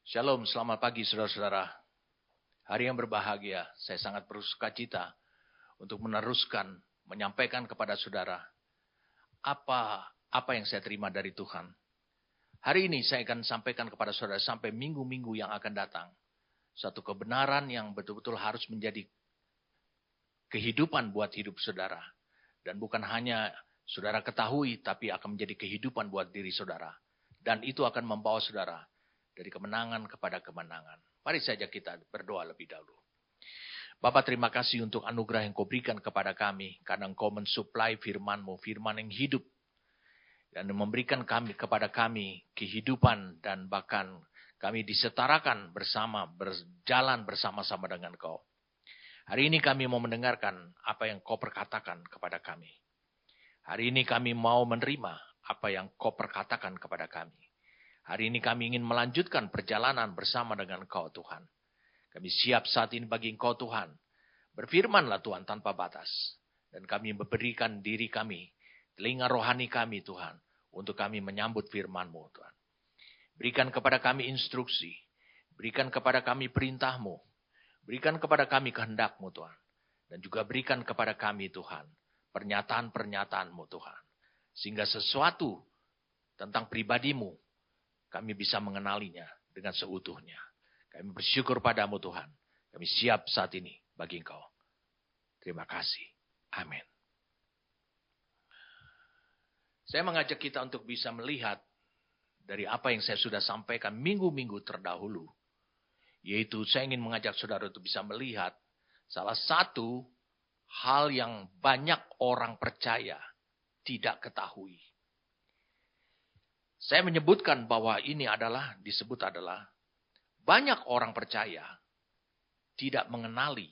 Shalom, selamat pagi saudara-saudara. Hari yang berbahagia, saya sangat bersukacita untuk meneruskan, menyampaikan kepada saudara apa yang saya terima dari Tuhan. Hari ini saya akan sampaikan kepada saudara sampai minggu-minggu yang akan datang. Satu kebenaran yang betul-betul harus menjadi kehidupan buat hidup saudara. Dan bukan hanya saudara ketahui, tapi akan menjadi kehidupan buat diri saudara. Dan itu akan membawa saudara dari kemenangan kepada kemenangan. Mari saja kita berdoa lebih dahulu. Bapa, terima kasih untuk anugerah yang kau berikan kepada kami. Karena engkau mensuplai firman-Mu, firman yang hidup. Dan memberikan kepada kami kehidupan dan bahkan kami disetarakan bersama, berjalan bersama-sama dengan kau. Hari ini kami mau mendengarkan apa yang kau perkatakan kepada kami. Hari ini kami mau menerima apa yang kau perkatakan kepada kami. Hari ini kami ingin melanjutkan perjalanan bersama dengan Kau, Tuhan. Kami siap saat ini bagi Engkau, Tuhan. Berfirmanlah, Tuhan, tanpa batas. Dan kami memberikan diri kami, telinga rohani kami, Tuhan, untuk kami menyambut firman-Mu, Tuhan. Berikan kepada kami instruksi. Berikan kepada kami perintah-Mu. Berikan kepada kami kehendak-Mu, Tuhan. Dan juga berikan kepada kami, Tuhan, pernyataan-pernyataan-Mu, Tuhan. Sehingga sesuatu tentang pribadi-Mu, kami bisa mengenalinya dengan seutuhnya. Kami bersyukur padamu Tuhan. Kami siap saat ini bagi Engkau. Terima kasih. Amin. Saya mengajak kita untuk bisa melihat dari apa yang saya sudah sampaikan minggu-minggu terdahulu. Yaitu saya ingin mengajak saudara untuk bisa melihat salah satu hal yang banyak orang percaya tidak ketahui. Saya menyebutkan bahwa ini disebut adalah banyak orang percaya tidak mengenali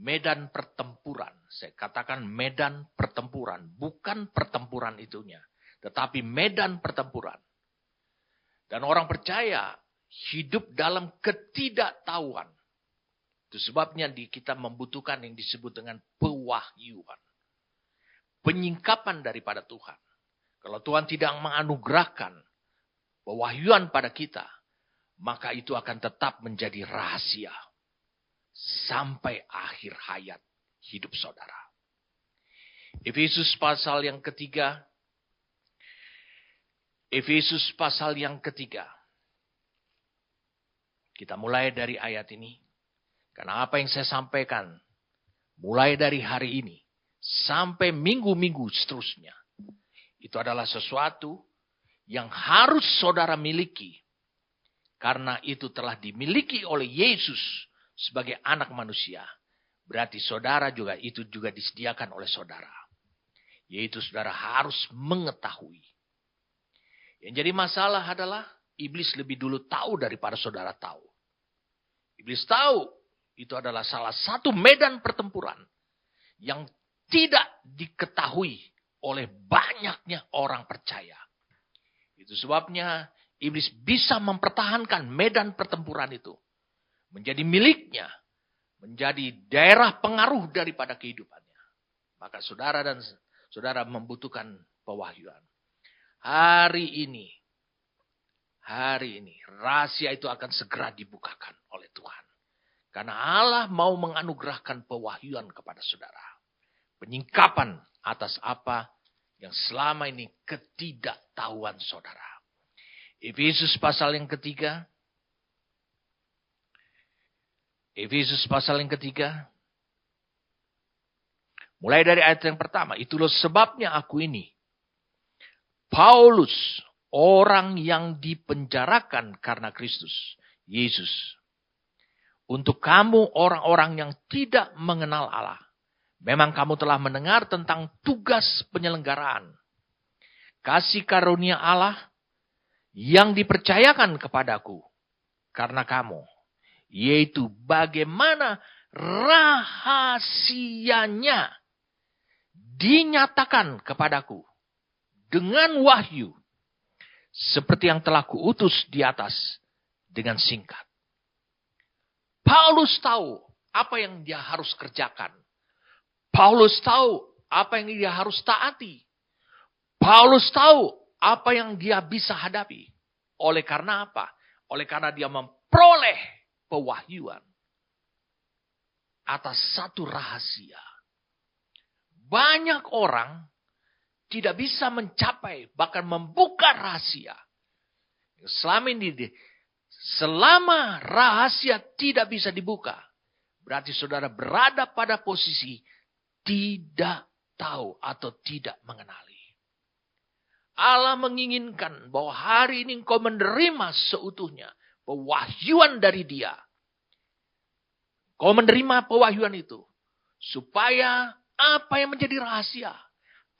medan pertempuran. Saya katakan medan pertempuran, bukan pertempuran itunya, tetapi medan pertempuran. Dan orang percaya hidup dalam ketidaktahuan. Itu sebabnya kita membutuhkan yang disebut dengan pewahyuan. Penyingkapan daripada Tuhan. Kalau Tuhan tidak menganugerahkan pewahyuan pada kita, maka itu akan tetap menjadi rahasia sampai akhir hayat hidup saudara. Efesus pasal yang ketiga. Efesus pasal yang ketiga. Kita mulai dari ayat ini. Karena apa yang saya sampaikan, mulai dari hari ini sampai minggu-minggu seterusnya, itu adalah sesuatu yang harus saudara miliki. Karena itu telah dimiliki oleh Yesus sebagai anak manusia. Berarti saudara juga itu juga disediakan oleh saudara. Yaitu saudara harus mengetahui. Yang jadi masalah adalah iblis lebih dulu tahu daripada saudara tahu. Iblis tahu itu adalah salah satu medan pertempuran yang tidak diketahui oleh banyaknya orang percaya. Itu sebabnya iblis bisa mempertahankan medan pertempuran itu. Menjadi miliknya. Menjadi daerah pengaruh daripada kehidupannya. Maka saudara membutuhkan pewahyuan. Hari ini, rahasia itu akan segera dibukakan oleh Tuhan. Karena Allah mau menganugerahkan pewahyuan kepada saudara. Penyingkapan atas apa yang selama ini ketidaktahuan saudara. Efesus pasal yang ketiga. Efesus pasal yang ketiga. Mulai dari ayat yang pertama. Itulah sebabnya aku ini, Paulus, orang yang dipenjarakan karena Kristus, Yesus. Untuk kamu orang-orang yang tidak mengenal Allah. Memang kamu telah mendengar tentang tugas penyelenggaraan kasih karunia Allah yang dipercayakan kepadaku karena kamu. Yaitu bagaimana rahasianya dinyatakan kepadaku dengan wahyu. Seperti yang telah kuutus di atas dengan singkat. Paulus tahu apa yang dia harus kerjakan. Paulus tahu apa yang dia harus taati. Paulus tahu apa yang dia bisa hadapi. Oleh karena apa? Oleh karena dia memperoleh pewahyuan atas satu rahasia. Banyak orang tidak bisa mencapai, bahkan membuka rahasia. Selama rahasia tidak bisa dibuka, berarti saudara berada pada posisi tidak tahu atau tidak mengenali. Allah menginginkan bahwa hari ini engkau menerima seutuhnya pewahyuan dari Dia. Kau menerima pewahyuan itu supaya apa yang menjadi rahasia,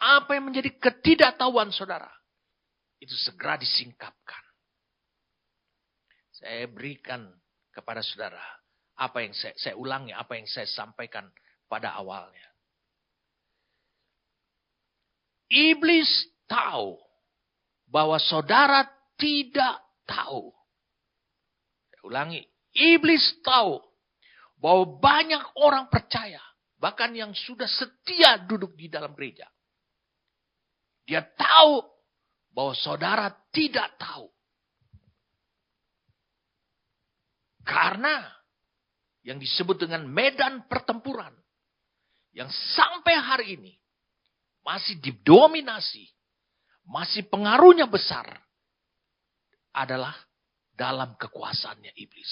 apa yang menjadi ketidaktahuan saudara, itu segera disingkapkan. Saya berikan kepada saudara apa yang saya ulangi, apa yang saya sampaikan pada awalnya. Iblis tahu bahwa saudara tidak tahu. Saya ulangi, iblis tahu bahwa banyak orang percaya, bahkan yang sudah setia duduk di dalam gereja. Dia tahu bahwa saudara tidak tahu. Karena yang disebut dengan medan pertempuran yang sampai hari ini masih didominasi, masih pengaruhnya besar adalah dalam kekuasaannya iblis.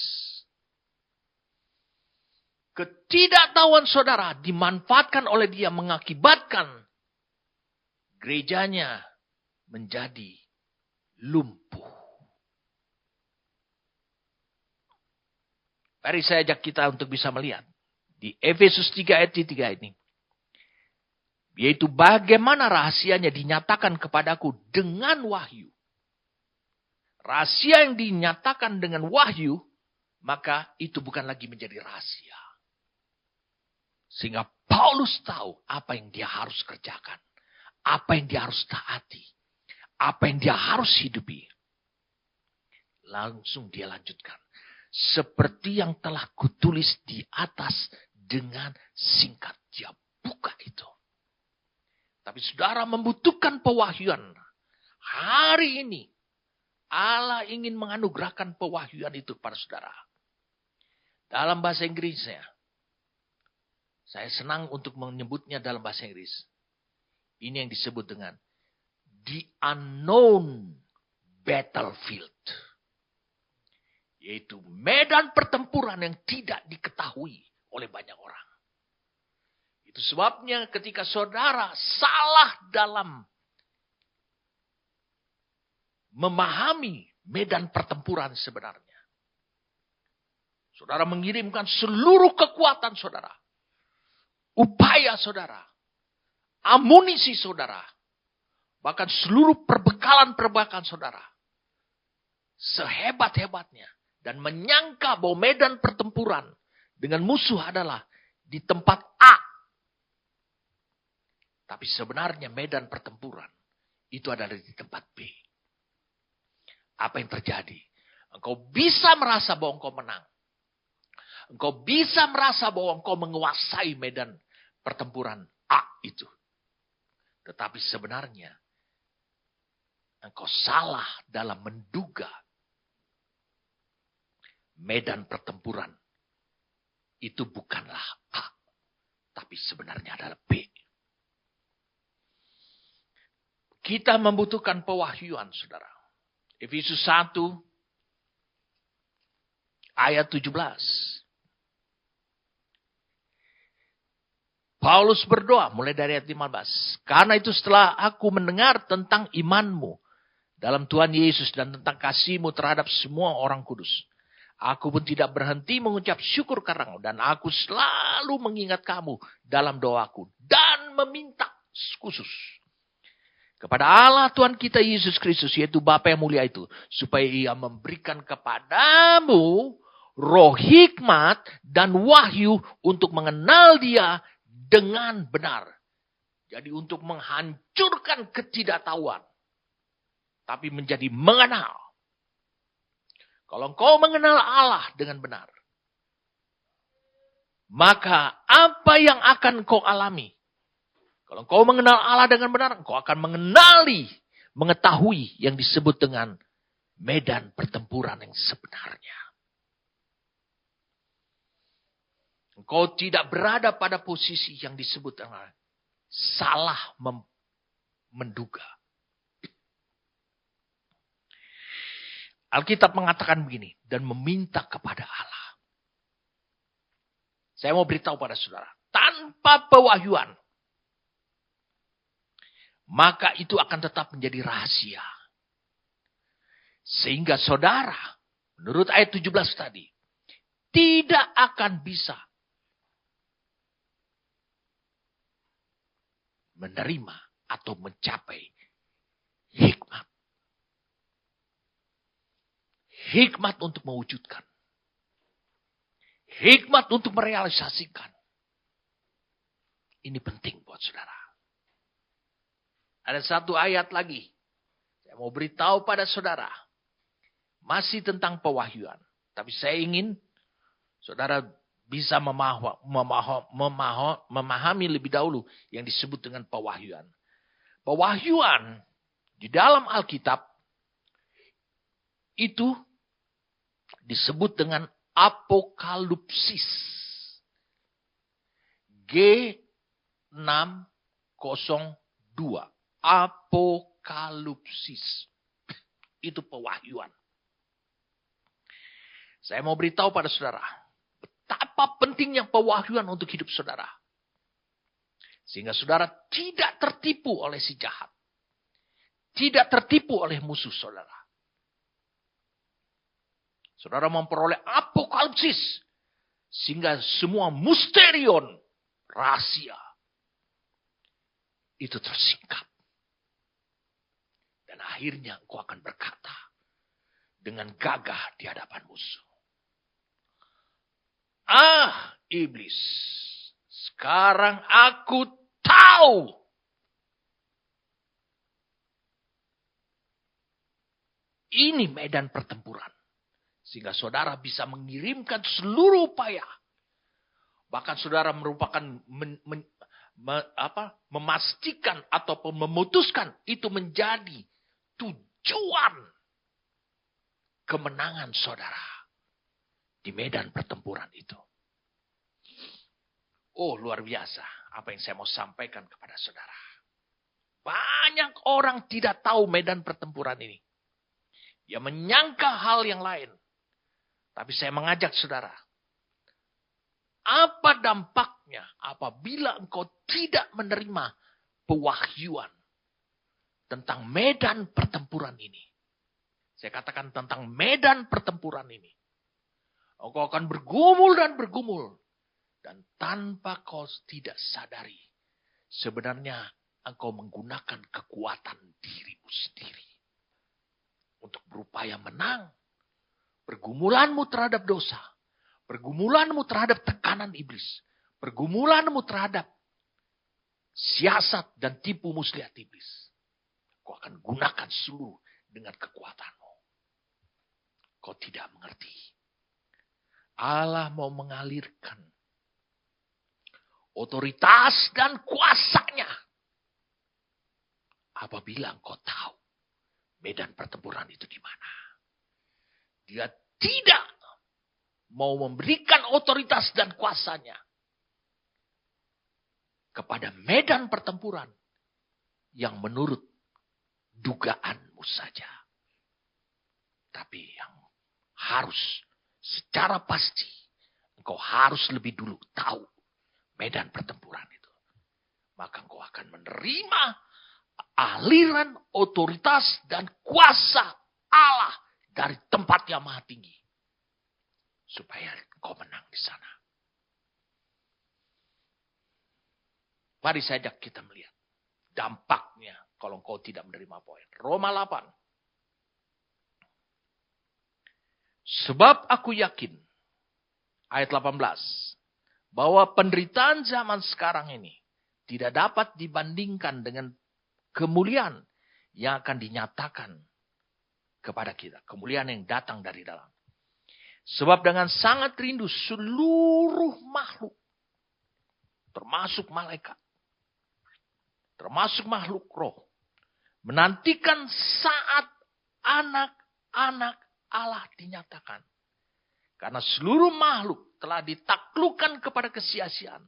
Ketidaktahuan saudara dimanfaatkan oleh dia mengakibatkan gerejanya menjadi lumpuh. Mari saya ajak kita untuk bisa melihat di Efesus 3 ayat 3 ini. Yaitu bagaimana rahasianya dinyatakan kepadaku dengan wahyu. Rahasia yang dinyatakan dengan wahyu, maka itu bukan lagi menjadi rahasia. Sehingga Paulus tahu apa yang dia harus kerjakan. Apa yang dia harus taati. Apa yang dia harus hidupi. Langsung dia lanjutkan. Seperti yang telah kutulis di atas dengan singkat. Dia buka itu. Tapi saudara membutuhkan pewahyuan. Hari ini Allah ingin menganugerahkan pewahyuan itu kepada saudara. Dalam bahasa Inggrisnya, saya senang untuk menyebutnya dalam bahasa Inggris. Ini yang disebut dengan the unknown battlefield. Yaitu medan pertempuran yang tidak diketahui oleh banyak orang. Itu sebabnya ketika saudara salah dalam memahami medan pertempuran sebenarnya. Saudara mengirimkan seluruh kekuatan saudara. Upaya saudara. Amunisi saudara. Bahkan seluruh perbekalan saudara. Sehebat-hebatnya. Dan menyangka bahwa medan pertempuran dengan musuh adalah di tempat A. Tapi sebenarnya medan pertempuran itu adalah di tempat B. Apa yang terjadi? Engkau bisa merasa bahwa engkau menang. Engkau bisa merasa bahwa engkau menguasai medan pertempuran A itu. Tetapi sebenarnya engkau salah dalam menduga medan pertempuran itu bukanlah A, tapi sebenarnya adalah B. Kita membutuhkan pewahyuan, saudara. Efesus 1 ayat 17. Paulus berdoa mulai dari ayat 15. Karena itu setelah aku mendengar tentang imanmu dalam Tuhan Yesus dan tentang kasihmu terhadap semua orang kudus. Aku pun tidak berhenti mengucap syukur karenamu. Dan aku selalu mengingat kamu dalam doaku. Dan meminta khusus kepada Allah Tuhan kita Yesus Kristus. Yaitu Bapa yang mulia itu. Supaya ia memberikan kepadamu roh hikmat dan wahyu. Untuk mengenal dia dengan benar. Jadi untuk menghancurkan ketidaktahuan. Tapi menjadi mengenal. Kalau engkau mengenal Allah dengan benar, maka apa yang akan engkau alami? Kalau engkau mengenal Allah dengan benar, engkau akan mengetahui yang disebut dengan medan pertempuran yang sebenarnya. Engkau tidak berada pada posisi yang disebut dengan salah menduga. Alkitab mengatakan begini, dan meminta kepada Allah. Saya mau beritahu pada saudara, tanpa pewahyuan, maka itu akan tetap menjadi rahasia. Sehingga saudara, menurut ayat 17 tadi, tidak akan bisa menerima atau mencapai hikmat. Hikmat untuk mewujudkan. Hikmat untuk merealisasikan. Ini penting buat saudara. Ada satu ayat lagi. Saya mau beritahu pada saudara. Masih tentang pewahyuan. Tapi saya ingin saudara bisa memahami lebih dahulu yang disebut dengan pewahyuan. Pewahyuan di dalam Alkitab itu disebut dengan apokalipsis. G602. Apokalipsis. Itu pewahyuan. Saya mau beritahu pada saudara, betapa pentingnya pewahyuan untuk hidup saudara. Sehingga saudara tidak tertipu oleh si jahat. Tidak tertipu oleh musuh saudara. Saudara memperoleh apokalipsis. Sehingga semua misterion, rahasia, itu tersingkap. Dan akhirnya engkau akan berkata dengan gagah di hadapan musuh. Ah, iblis, sekarang aku tahu. Ini medan pertempuran. Sehingga saudara bisa mengirimkan seluruh upaya. Bahkan saudara merupakan memastikan ataupun memutuskan itu menjadi tujuan kemenangan saudara di medan pertempuran itu. Oh, luar biasa apa yang saya mau sampaikan kepada saudara. Banyak orang tidak tahu medan pertempuran ini. Dia menyangka hal yang lain. Tapi saya mengajak saudara. Apa dampaknya apabila engkau tidak menerima pewahyuan tentang medan pertempuran ini? Saya katakan tentang medan pertempuran ini. Engkau akan bergumul dan bergumul. Dan tanpa kau tidak sadari. Sebenarnya engkau menggunakan kekuatan dirimu sendiri. Untuk berupaya menang. Pergumulanmu terhadap dosa. Pergumulanmu terhadap tekanan iblis. Pergumulanmu terhadap siasat dan tipu muslihat iblis. Kau akan gunakan seluruh dengan kekuatanmu. Kau tidak mengerti. Allah mau mengalirkan otoritas dan kuasanya. Apabila engkau tahu medan pertempuran itu di mana. Dia tidak mau memberikan otoritas dan kuasanya kepada medan pertempuran yang menurut dugaanmu saja. Tapi yang harus secara pasti engkau harus lebih dulu tahu medan pertempuran itu. Maka engkau akan menerima aliran otoritas dan kuasa Allah dari tempat yang maha tinggi. Supaya engkau menang di sana. Mari saja kita melihat dampaknya kalau engkau tidak menerima poin. Roma 8. Sebab aku yakin, ayat 18, bahwa penderitaan zaman sekarang ini tidak dapat dibandingkan dengan kemuliaan yang akan dinyatakan kepada kita. Kemuliaan yang datang dari dalam. Sebab dengan sangat rindu seluruh makhluk, termasuk malaikat, termasuk makhluk roh, menantikan saat anak anak Allah dinyatakan. Karena seluruh makhluk telah ditaklukkan kepada kesia-siaan.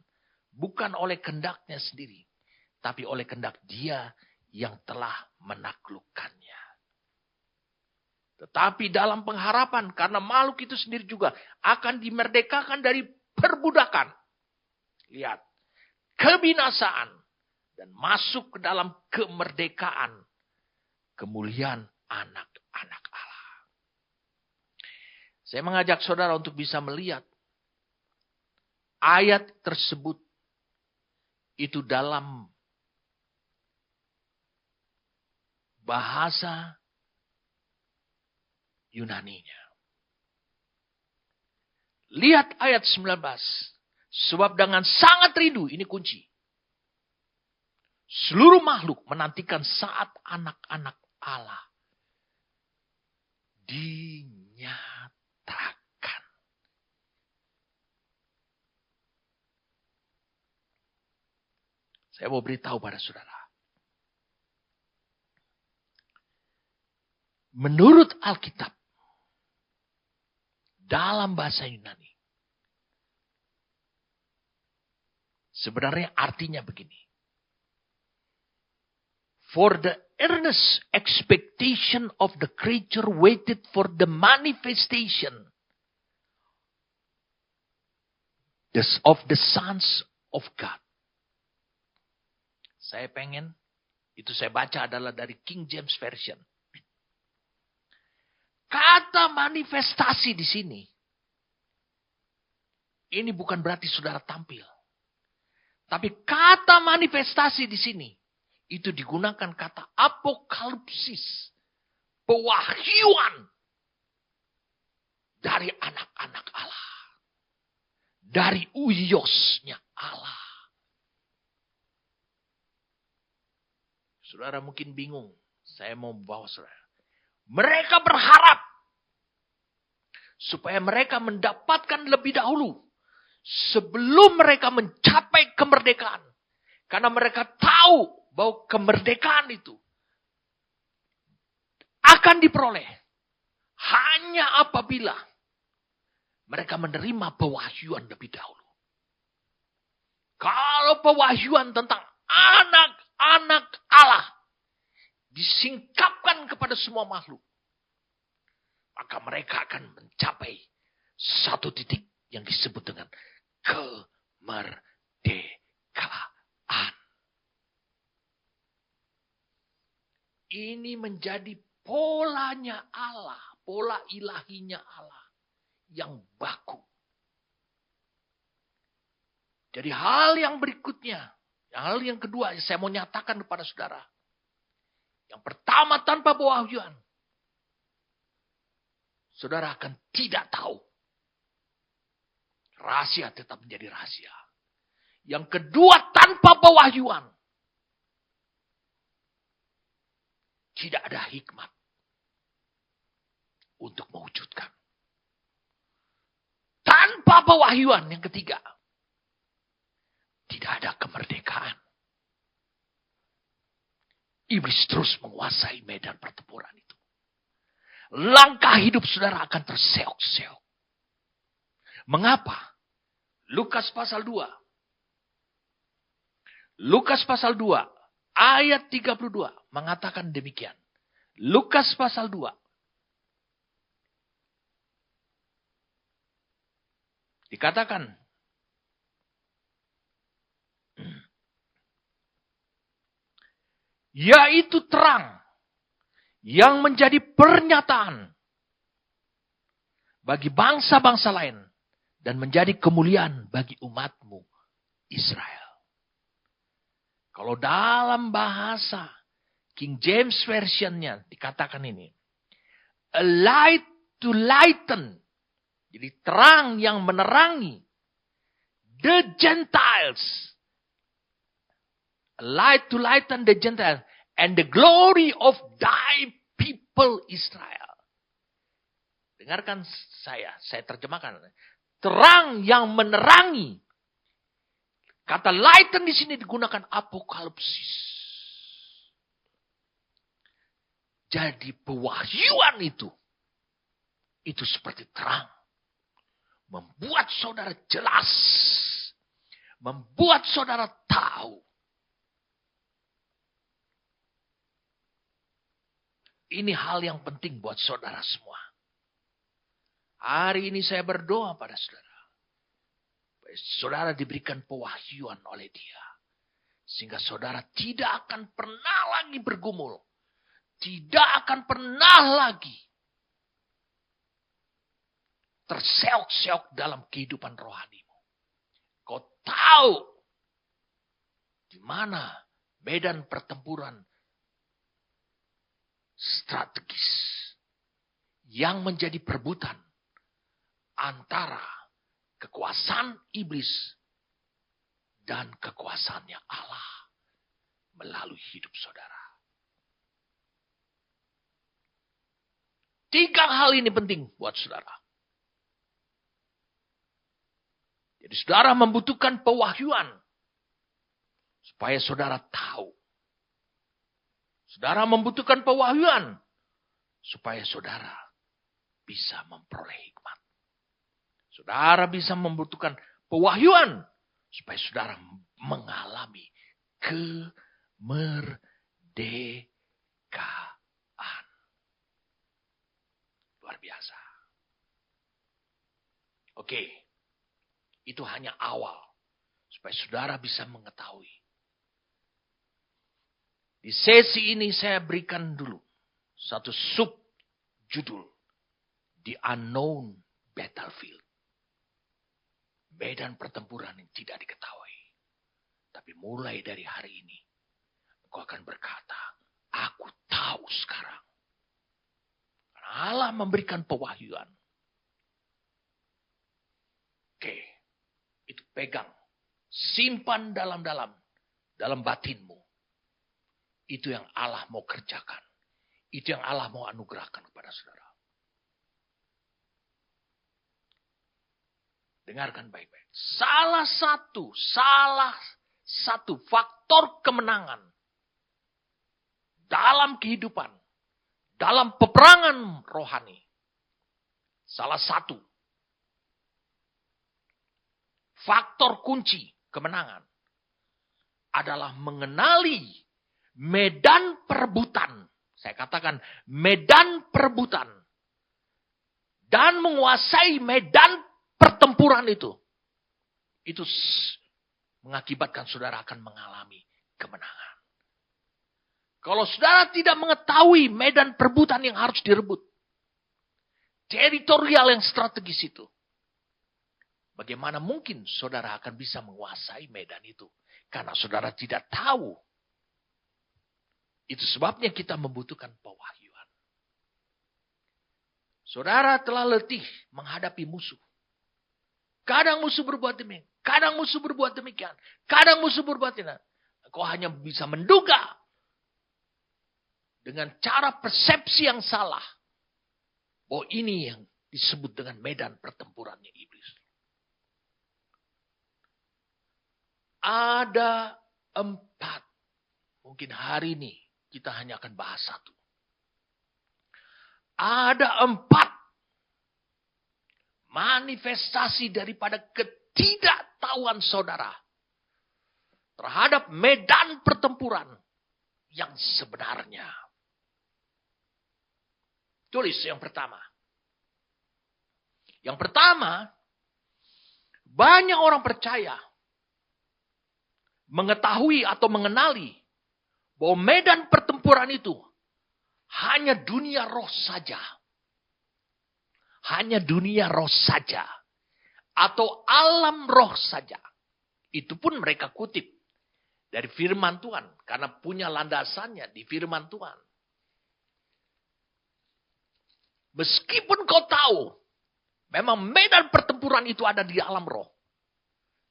Bukan oleh kehendaknya sendiri. Tapi oleh kehendak Dia yang telah menaklukkannya. Tetapi dalam pengharapan, karena makhluk itu sendiri juga akan dimerdekakan dari perbudakan. Lihat, kebinasaan. Dan masuk ke dalam kemerdekaan. Kemuliaan anak-anak Allah. Saya mengajak saudara untuk bisa melihat ayat tersebut itu dalam bahasa Yunaninya. Lihat ayat 19. Sebab dengan sangat rindu, ini kunci. Seluruh makhluk menantikan saat anak-anak Allah dinyatakan. Saya mau beritahu pada saudara. Menurut Alkitab, dalam bahasa Yunani, sebenarnya artinya begini. For the earnest expectation of the creature waited for the manifestation of the sons of God. Saya pengen, itu saya baca adalah dari King James Version. Kata manifestasi di sini, ini bukan berarti saudara tampil. Tapi kata manifestasi di sini, itu digunakan kata apokalipsis. Pewahyuan dari anak-anak Allah. Dari uyosnya Allah. Saudara mungkin bingung. Saya mau membawa saudara. Mereka berharap. Supaya mereka mendapatkan lebih dahulu. Sebelum mereka mencapai kemerdekaan. Karena mereka tahu bahwa kemerdekaan itu akan diperoleh hanya apabila mereka menerima pewahyuan lebih dahulu. Kalau pewahyuan tentang anak-anak Allah disingkapkan kepada semua makhluk, maka mereka akan mencapai satu titik yang disebut dengan kemerdekaan. Ini menjadi polanya Allah, pola ilahinya Allah yang baku. Jadi hal yang berikutnya, hal yang kedua saya mau nyatakan kepada saudara. Yang pertama, tanpa pewahyuan, saudara akan tidak tahu. Rahasia tetap menjadi rahasia. Yang kedua, tanpa pewahyuan, tidak ada hikmat untuk mewujudkan. Tanpa pewahyuan yang ketiga, tidak ada kemerdekaan. Iblis terus menguasai medan pertempuran itu. Langkah hidup saudara akan terseok-seok. Mengapa? Lukas pasal 2. Lukas pasal 2. Ayat 32 mengatakan demikian. Lukas pasal 2. Dikatakan. Yaitu terang. Yang menjadi pernyataan. Bagi bangsa-bangsa lain. Dan menjadi kemuliaan bagi umatmu Israel. Kalau dalam bahasa King James Version-nya dikatakan ini. A light to lighten. Jadi terang yang menerangi. The Gentiles. A light to lighten the Gentiles. And the glory of thy people Israel. Dengarkan saya terjemahkan. Terang yang menerangi. Kata lighten di sini digunakan apokalipsis. Jadi pewahyuan itu itu seperti terang. Membuat saudara jelas. Membuat saudara tahu. Ini hal yang penting buat saudara semua. Hari ini saya berdoa pada saudara. Saudara diberikan pewahyuan oleh Dia. Sehingga saudara tidak akan pernah lagi bergumul. Tidak akan pernah lagi terseok-seok dalam kehidupan rohanimu. Kau tahu di mana medan pertempuran strategis yang menjadi perebutan antara kekuasaan iblis dan kekuasaannya Allah melalui hidup saudara. 3 hal ini penting buat saudara. Jadi saudara membutuhkan pewahyuan supaya saudara tahu. Saudara membutuhkan pewahyuan supaya saudara bisa memperoleh hikmat. Saudara bisa membutuhkan pewahyuan supaya saudara mengalami kemerdekaan. Luar biasa. Oke. Itu hanya awal. Supaya saudara bisa mengetahui. Di sesi ini saya berikan dulu satu sub judul. The Unknown Battlefield. Medan pertempuran yang tidak diketahui. Tapi mulai dari hari ini. Engkau akan berkata, aku tahu sekarang. Karena Allah memberikan pewahyuan. Oke. Itu pegang. Simpan dalam batinmu. Itu yang Allah mau kerjakan. Itu yang Allah mau anugerahkan kepada saudara. Dengarkan baik-baik. Salah satu faktor kemenangan dalam kehidupan, dalam peperangan rohani. Salah satu faktor kunci kemenangan adalah mengenali medan perebutan. Saya katakan medan perebutan. Dan menguasai medan pertempuran itu. Itu mengakibatkan saudara akan mengalami kemenangan. Kalau saudara tidak mengetahui medan perebutan yang harus direbut. Teritorial yang strategis itu. Bagaimana mungkin saudara akan bisa menguasai medan itu? Karena saudara tidak tahu. Itu sebabnya kita membutuhkan pewahyuan. Saudara telah letih menghadapi musuh. Kadang musuh berbuat demikian. Kadang musuh berbuat demikian. Kadang musuh berbuat demikian. Kau hanya bisa menduga. Dengan cara persepsi yang salah. Bahwa ini yang disebut dengan medan pertempurannya iblis. Ada 4. Mungkin hari ini kita hanya akan bahas 1. Ada 4 manifestasi daripada ketidaktahuan saudara terhadap medan pertempuran yang sebenarnya. Tulis yang pertama. Yang pertama, banyak orang percaya mengetahui atau mengenali bahwa medan pertempuran itu hanya dunia roh saja. Hanya dunia roh saja. Atau alam roh saja. Itu pun mereka kutip dari firman Tuhan. Karena punya landasannya di firman Tuhan. Meskipun kau tahu memang medan pertempuran itu ada di alam roh.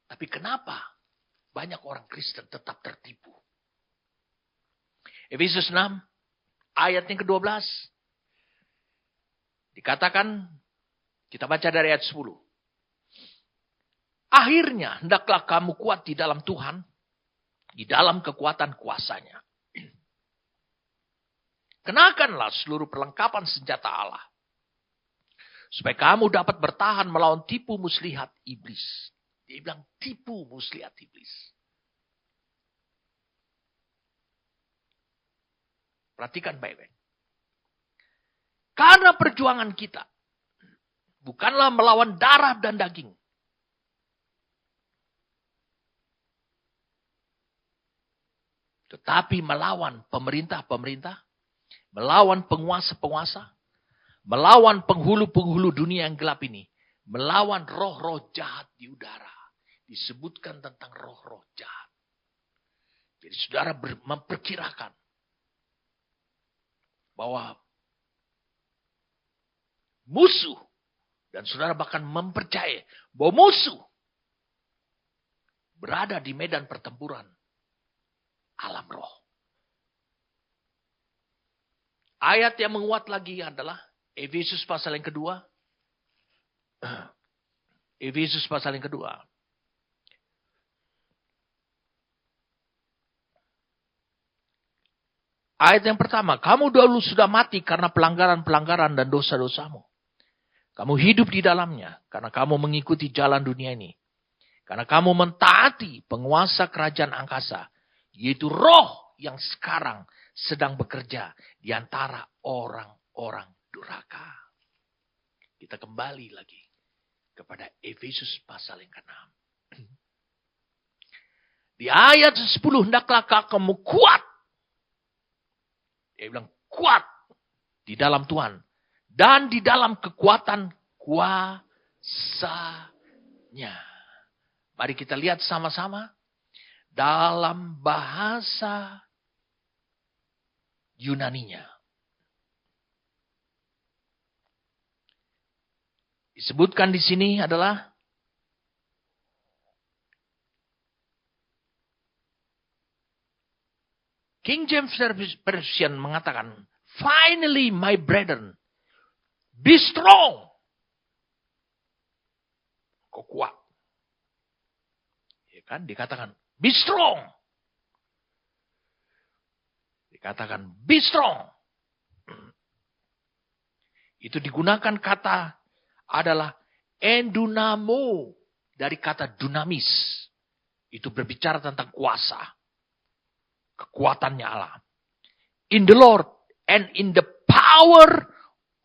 Tapi kenapa banyak orang Kristen tetap tertipu? Efesus 6 ayat yang ke-12. Dikatakan, kita baca dari ayat 10. Akhirnya hendaklah kamu kuat di dalam Tuhan, di dalam kekuatan kuasanya. Kenakanlah seluruh perlengkapan senjata Allah. Supaya kamu dapat bertahan melawan tipu muslihat iblis. Dia bilang tipu muslihat iblis. Perhatikan baik-baik. Karena perjuangan kita bukanlah melawan darah dan daging. Tetapi melawan pemerintah-pemerintah, melawan penguasa-penguasa, melawan penghulu-penghulu dunia yang gelap ini, melawan roh-roh jahat di udara. Disebutkan tentang roh-roh jahat. Jadi saudara memperkirakan bahwa musuh, dan saudara bahkan mempercayai bahwa musuh berada di medan pertempuran alam roh. Ayat yang menguat lagi adalah Efesus pasal yang kedua. Efesus pasal yang kedua. Ayat yang pertama, kamu dahulu sudah mati karena pelanggaran-pelanggaran dan dosa-dosamu. Kamu hidup di dalamnya karena kamu mengikuti jalan dunia ini. Karena kamu mentaati penguasa kerajaan angkasa, yaitu roh yang sekarang sedang bekerja di antara orang-orang durhaka. Kita kembali lagi kepada Efesus pasal yang ke-6. Di ayat 10, hendaklah kamu kuat. Dia bilang kuat di dalam Tuhan. Dan di dalam kekuatan kuasanya. Mari kita lihat sama-sama. Dalam bahasa Yunaninya. Disebutkan di sini adalah King James Version mengatakan, finally my brethren, be strong. Kok kuat? Ya kan, dikatakan, be strong. Dikatakan, be strong. Itu digunakan kata adalah endunamo. Dari kata dunamis. Itu berbicara tentang kuasa. Kekuatannya Allah. In the Lord and in the power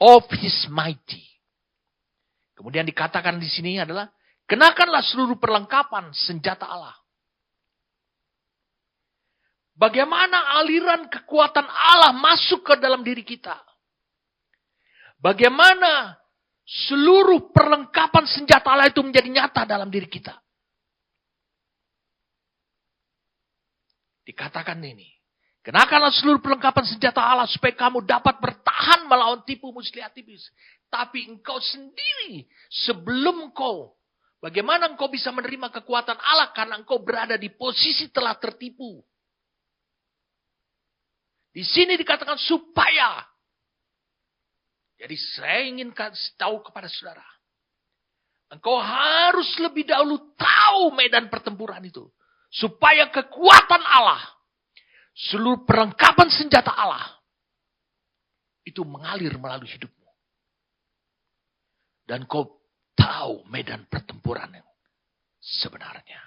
of His mighty. Kemudian dikatakan di sini adalah, kenakanlah seluruh perlengkapan senjata Allah. Bagaimana aliran kekuatan Allah masuk ke dalam diri kita? Bagaimana seluruh perlengkapan senjata Allah itu menjadi nyata dalam diri kita? Dikatakan ini. Kenakanlah seluruh perlengkapan senjata Allah supaya kamu dapat bertahan melawan tipu muslihat iblis. Tapi engkau sendiri sebelum engkau, bagaimana engkau bisa menerima kekuatan Allah karena engkau berada di posisi telah tertipu. Di sini dikatakan supaya. Jadi saya ingin kasih tahu kepada saudara. Engkau harus lebih dahulu tahu medan pertempuran itu. Supaya kekuatan Allah, seluruh perlengkapan senjata Allah, itu mengalir melalui hidupmu. Dan kau tahu medan pertempuran yang sebenarnya.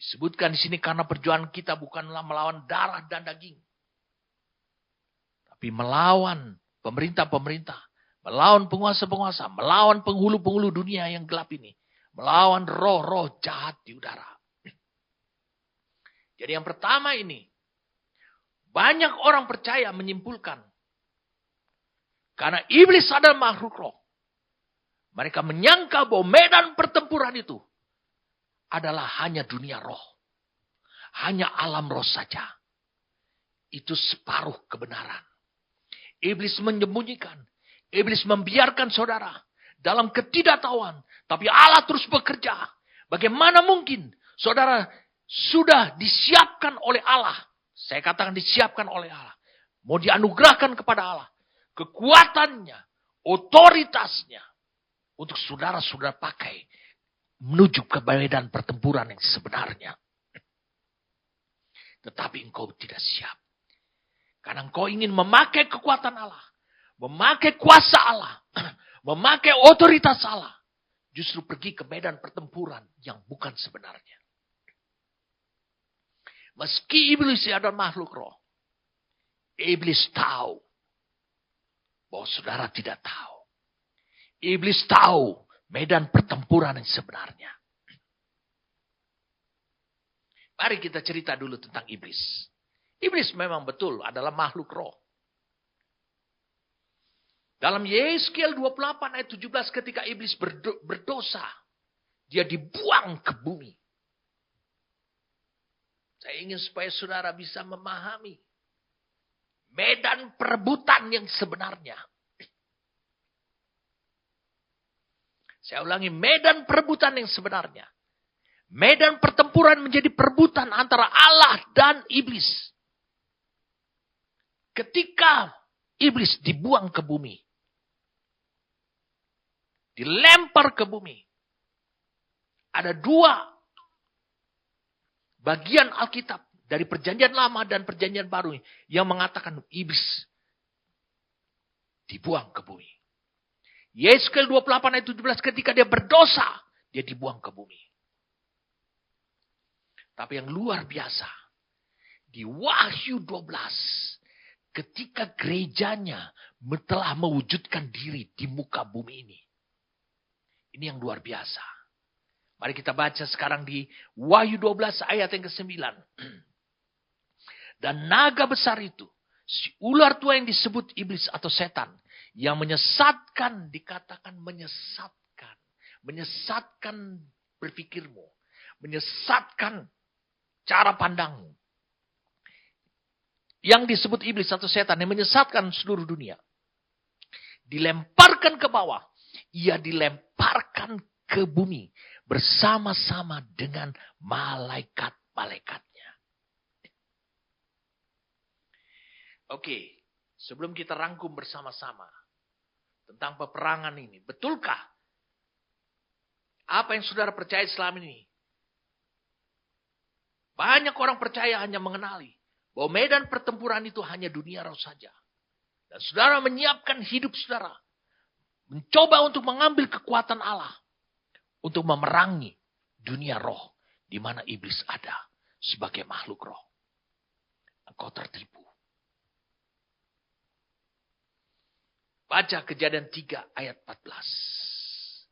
Disebutkan di sini karena perjuangan kita bukanlah melawan darah dan daging. Tapi melawan pemerintah-pemerintah. Melawan penguasa-penguasa. Melawan penghulu-penghulu dunia yang gelap ini. Melawan roh-roh jahat di udara. Jadi yang pertama ini. Banyak orang percaya menyimpulkan. Karena iblis adalah makhluk roh. Mereka menyangka bahwa medan pertempuran itu adalah hanya dunia roh. Hanya alam roh saja. Itu separuh kebenaran. Iblis menyembunyikan. Iblis membiarkan saudara dalam ketidaktahuan. Tapi Allah terus bekerja. Bagaimana mungkin saudara sudah disiapkan oleh Allah. Saya katakan disiapkan oleh Allah. Mau dianugerahkan kepada Allah. Kekuatannya, otoritasnya. Untuk saudara-saudara pakai. Menuju ke medan pertempuran yang sebenarnya. Tetapi engkau tidak siap. Karena engkau ingin memakai kekuatan Allah. Memakai kuasa Allah. memakai otoritas Allah, justru pergi ke medan pertempuran yang bukan sebenarnya. Meski iblis adalah makhluk roh, iblis tahu bahwa saudara tidak tahu. Iblis tahu medan pertempuran yang sebenarnya. Mari kita cerita dulu tentang iblis. Iblis memang betul adalah makhluk roh. Dalam Yeskiel 28 ayat 17 ketika iblis berdosa, dia dibuang ke bumi. Saya ingin supaya saudara bisa memahami medan perebutan yang sebenarnya. Saya ulangi, medan perebutan yang sebenarnya. Medan pertempuran menjadi perebutan antara Allah dan iblis. Ketika iblis dibuang ke bumi, dilempar ke bumi, ada dua bagian Alkitab dari Perjanjian Lama dan Perjanjian Baru yang mengatakan iblis dibuang ke bumi. Yeskiel 28 ayat 17 ketika dia berdosa, dia dibuang ke bumi. Tapi yang luar biasa, di Wahyu 12, ketika gerejanya telah mewujudkan diri di muka bumi ini. Ini yang luar biasa. Mari kita baca sekarang di Wahyu 12 ayat yang ke-9. Dan naga besar itu, si ular tua yang disebut iblis atau setan, yang menyesatkan, dikatakan menyesatkan. Menyesatkan berpikirmu. Menyesatkan cara pandangmu. Yang disebut iblis atau setan yang menyesatkan seluruh dunia. Dilemparkan ke bawah. Ia dilemparkan ke bumi. Bersama-sama dengan malaikat-malaikatnya. Oke. Sebelum kita rangkum bersama-sama. Tentang peperangan ini. Betulkah? Apa yang saudara percaya selama ini? Banyak orang percaya hanya mengenali bahwa medan pertempuran itu hanya dunia roh saja. Dan saudara menyiapkan hidup saudara. Mencoba untuk mengambil kekuatan Allah. Untuk memerangi dunia roh. Di mana iblis ada sebagai makhluk roh. Engkau tertipu. Baca Kejadian 3 ayat 14.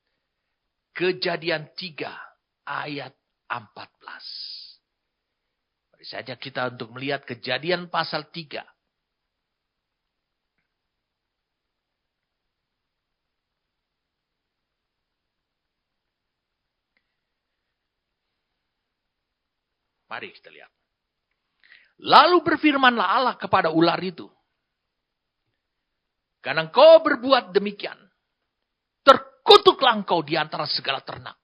Kejadian 3 ayat 14. Mari saja kita untuk melihat Kejadian pasal 3. Mari kita lihat. Lalu berfirmanlah Allah kepada ular itu. Karena engkau berbuat demikian, terkutuklah engkau di antara segala ternak.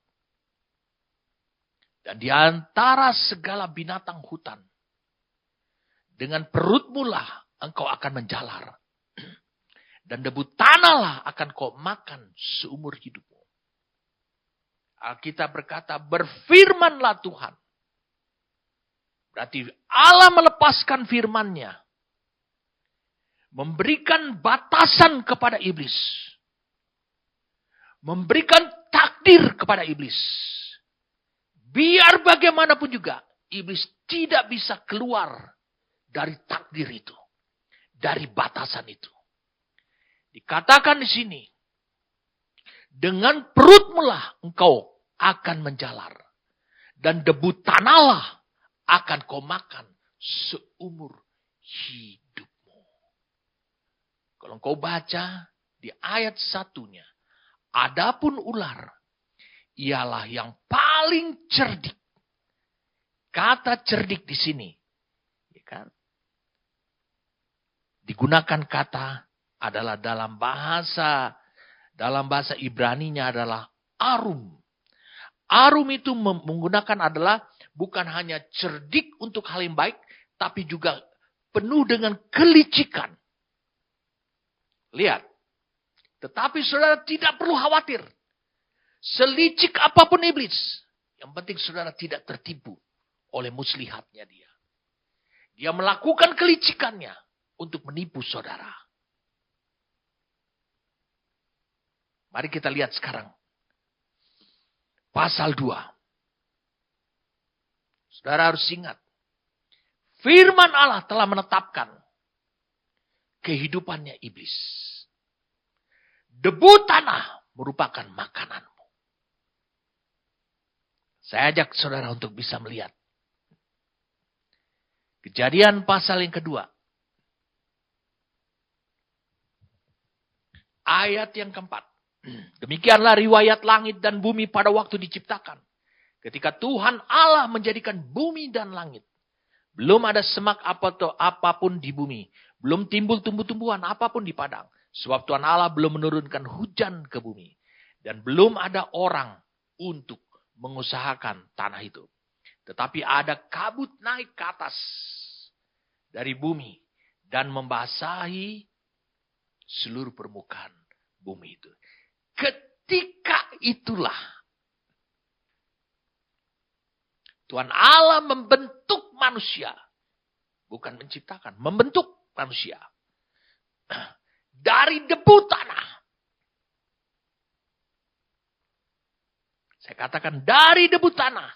Dan di antara segala binatang hutan. Dengan perutmu lah engkau akan menjalar. Dan debu tanahlah akan kau makan seumur hidupmu. Alkitab berkata, berfirmanlah Tuhan. Berarti Allah melepaskan firman-Nya. Memberikan batasan kepada iblis. Memberikan takdir kepada iblis. Biar bagaimanapun juga, iblis tidak bisa keluar dari takdir itu. Dari batasan itu. Dikatakan di sini, dengan perutmu lah engkau akan menjalar. Dan debu tanahlah akan kau makan seumur hidupmu. Kalau engkau baca di ayat 1-nya, adapun ular ialah yang paling cerdik. Kata cerdik di sini, ya kan? Digunakan kata adalah dalam bahasa Ibraninya adalah arum. Arum itu menggunakan adalah bukan hanya cerdik untuk hal yang baik, tapi juga penuh dengan kelicikan. Lihat. Tetapi saudara tidak perlu khawatir. Selicik apapun iblis. Yang penting saudara tidak tertipu oleh muslihatnya dia. Dia melakukan kelicikannya untuk menipu saudara. Mari kita lihat sekarang. Pasal 2. Saudara harus ingat. Firman Allah telah menetapkan kehidupannya iblis. Debu tanah merupakan makananmu. Saya ajak saudara untuk bisa melihat. Kejadian pasal yang kedua. Ayat yang keempat. Demikianlah riwayat langit dan bumi pada waktu diciptakan. Ketika Tuhan Allah menjadikan bumi dan langit. Belum ada semak apapun di bumi. Belum timbul tumbuh-tumbuhan apapun di padang. Sebab Tuhan Allah belum menurunkan hujan ke bumi. Dan belum ada orang untuk mengusahakan tanah itu. Tetapi ada kabut naik ke atas dari bumi. Dan membasahi seluruh permukaan bumi itu. Ketika itulah Tuhan Allah membentuk manusia. Bukan menciptakan, membentuk manusia. Dari debu tanah. Saya katakan dari debu tanah.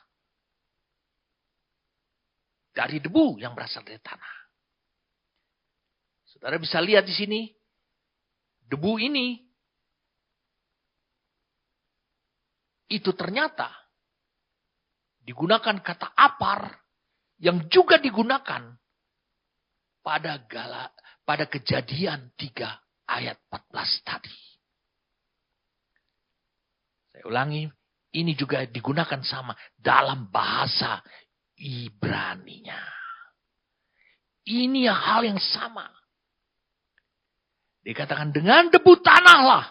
Dari debu yang berasal dari tanah. Saudara bisa lihat di sini. Debu ini. Itu ternyata. Digunakan kata apar. Yang juga digunakan. Pada Kejadian 3 ayat 14 tadi. Saya ulangi. Ini juga digunakan sama dalam bahasa Ibraninya. Ini hal yang sama. Dikatakan dengan debu tanahlah.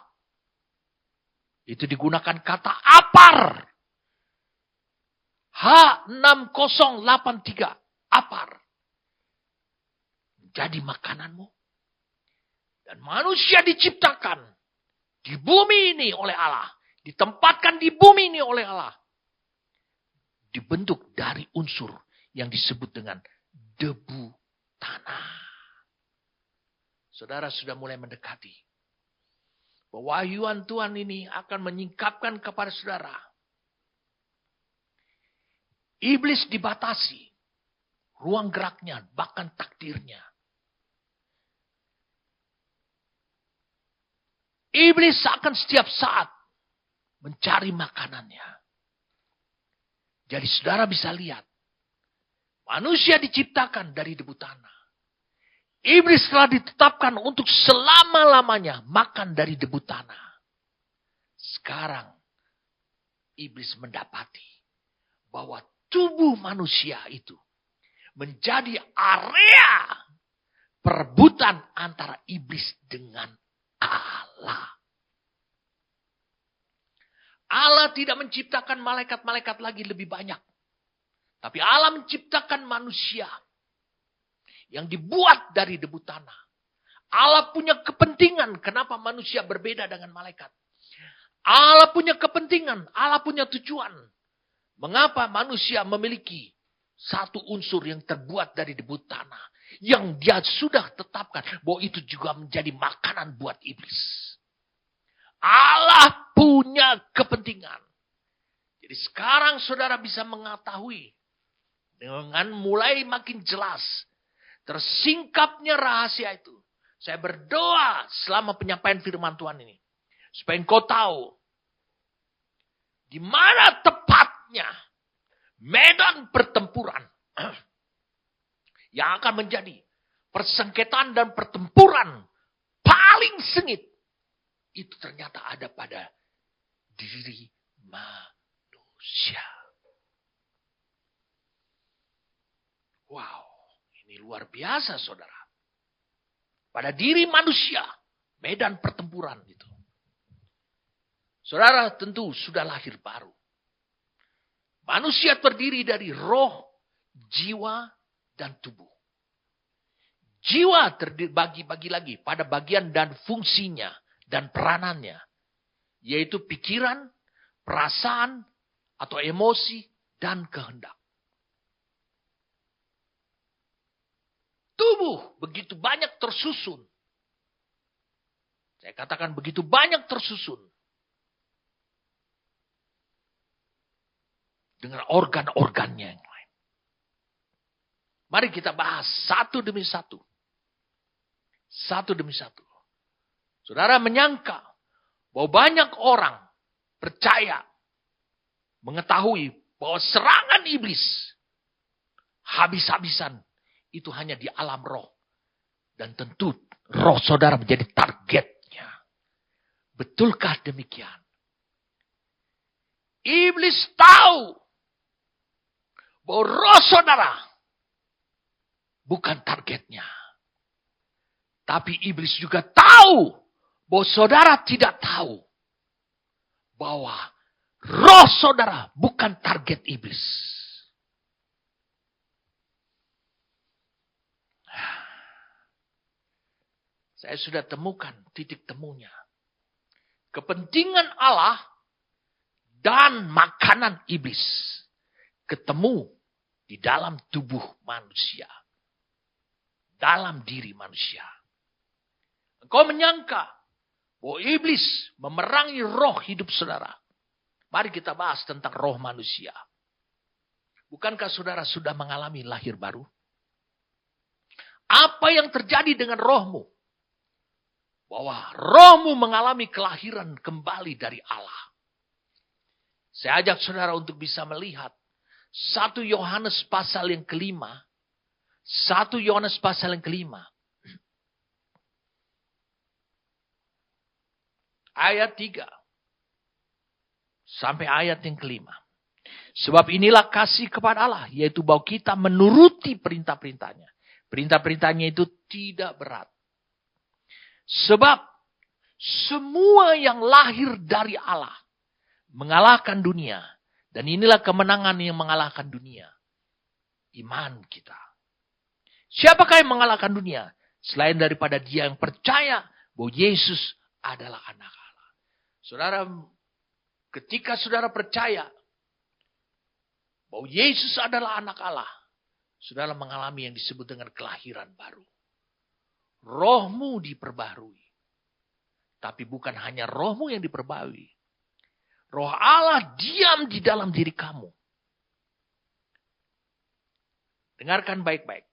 Itu digunakan kata apar. H6083. Apar. Jadi makananmu. Dan manusia diciptakan. Di bumi ini oleh Allah. Ditempatkan di bumi ini oleh Allah. Dibentuk dari unsur yang disebut dengan debu tanah. Saudara sudah mulai mendekati. Pewahyuan Tuhan ini akan menyingkapkan kepada saudara. Iblis dibatasi. Ruang geraknya, bahkan takdirnya. Iblis akan setiap saat mencari makanannya. Jadi saudara bisa lihat. Manusia diciptakan dari debu tanah. Iblis telah ditetapkan untuk selama-lamanya makan dari debu tanah. Sekarang iblis mendapati bahwa tubuh manusia itu menjadi area perebutan antara iblis dengan Allah. Allah tidak menciptakan malaikat-malaikat lagi lebih banyak. Tapi Allah menciptakan manusia yang dibuat dari debu tanah. Allah punya kepentingan kenapa manusia berbeda dengan malaikat. Allah punya kepentingan, Allah punya tujuan. Mengapa manusia memiliki satu unsur yang terbuat dari debu tanah. Yang dia sudah tetapkan bahwa itu juga menjadi makanan buat iblis. Allah punya kepentingan. Jadi sekarang saudara bisa mengetahui. Dengan mulai makin jelas. Tersingkapnya rahasia itu. Saya berdoa selama penyampaian firman Tuhan ini. Supaya engkau tahu. Di mana tepatnya. Medan pertempuran. Yang akan menjadi persengketaan dan pertempuran. Paling sengit. Itu ternyata ada pada diri manusia. Wow, ini luar biasa saudara. Pada diri manusia, medan pertempuran itu. Saudara tentu sudah lahir baru. Manusia terdiri dari roh, jiwa, dan tubuh. Jiwa terbagi-bagi lagi pada bagian dan fungsinya. Dan peranannya. Yaitu pikiran, perasaan, atau emosi, dan kehendak. Tubuh begitu banyak tersusun. Saya katakan begitu banyak tersusun. dengan organ-organnya yang lain. Mari kita bahas satu demi satu. Satu demi satu. Saudara menyangka bahwa banyak orang percaya, mengetahui bahwa serangan iblis habis-habisan itu hanya di alam roh. Dan tentu roh saudara menjadi targetnya. Betulkah demikian? Iblis tahu bahwa roh saudara bukan targetnya. Tapi iblis juga tahu bahwa saudara tidak tahu bahwa roh saudara bukan target iblis. Saya sudah temukan titik temunya. Kepentingan Allah dan makanan iblis ketemu di dalam tubuh manusia. Dalam diri manusia. Engkau menyangka bahwa iblis memerangi roh hidup saudara. Mari kita bahas tentang roh manusia. Bukankah saudara sudah mengalami lahir baru? Apa yang terjadi dengan rohmu? Bahwa rohmu mengalami kelahiran kembali dari Allah. Saya ajak saudara untuk bisa melihat 1 Yohanes pasal yang kelima. 1 Yohanes pasal yang kelima. Ayat 3. Sampai ayat yang kelima. Sebab inilah kasih kepada Allah. Yaitu bahwa kita menuruti perintah-perintahnya. Perintah-perintahnya itu tidak berat. Sebab semua yang lahir dari Allah mengalahkan dunia. Dan inilah kemenangan yang mengalahkan dunia. Iman kita. Siapakah yang mengalahkan dunia? Selain daripada dia yang percaya bahwa Yesus adalah anak Allah. Saudara, ketika saudara percaya bahwa Yesus adalah anak Allah, saudara mengalami yang disebut dengan kelahiran baru. Rohmu diperbarui. Tapi bukan hanya rohmu yang diperbarui. Roh Allah diam di dalam diri kamu. Dengarkan baik-baik.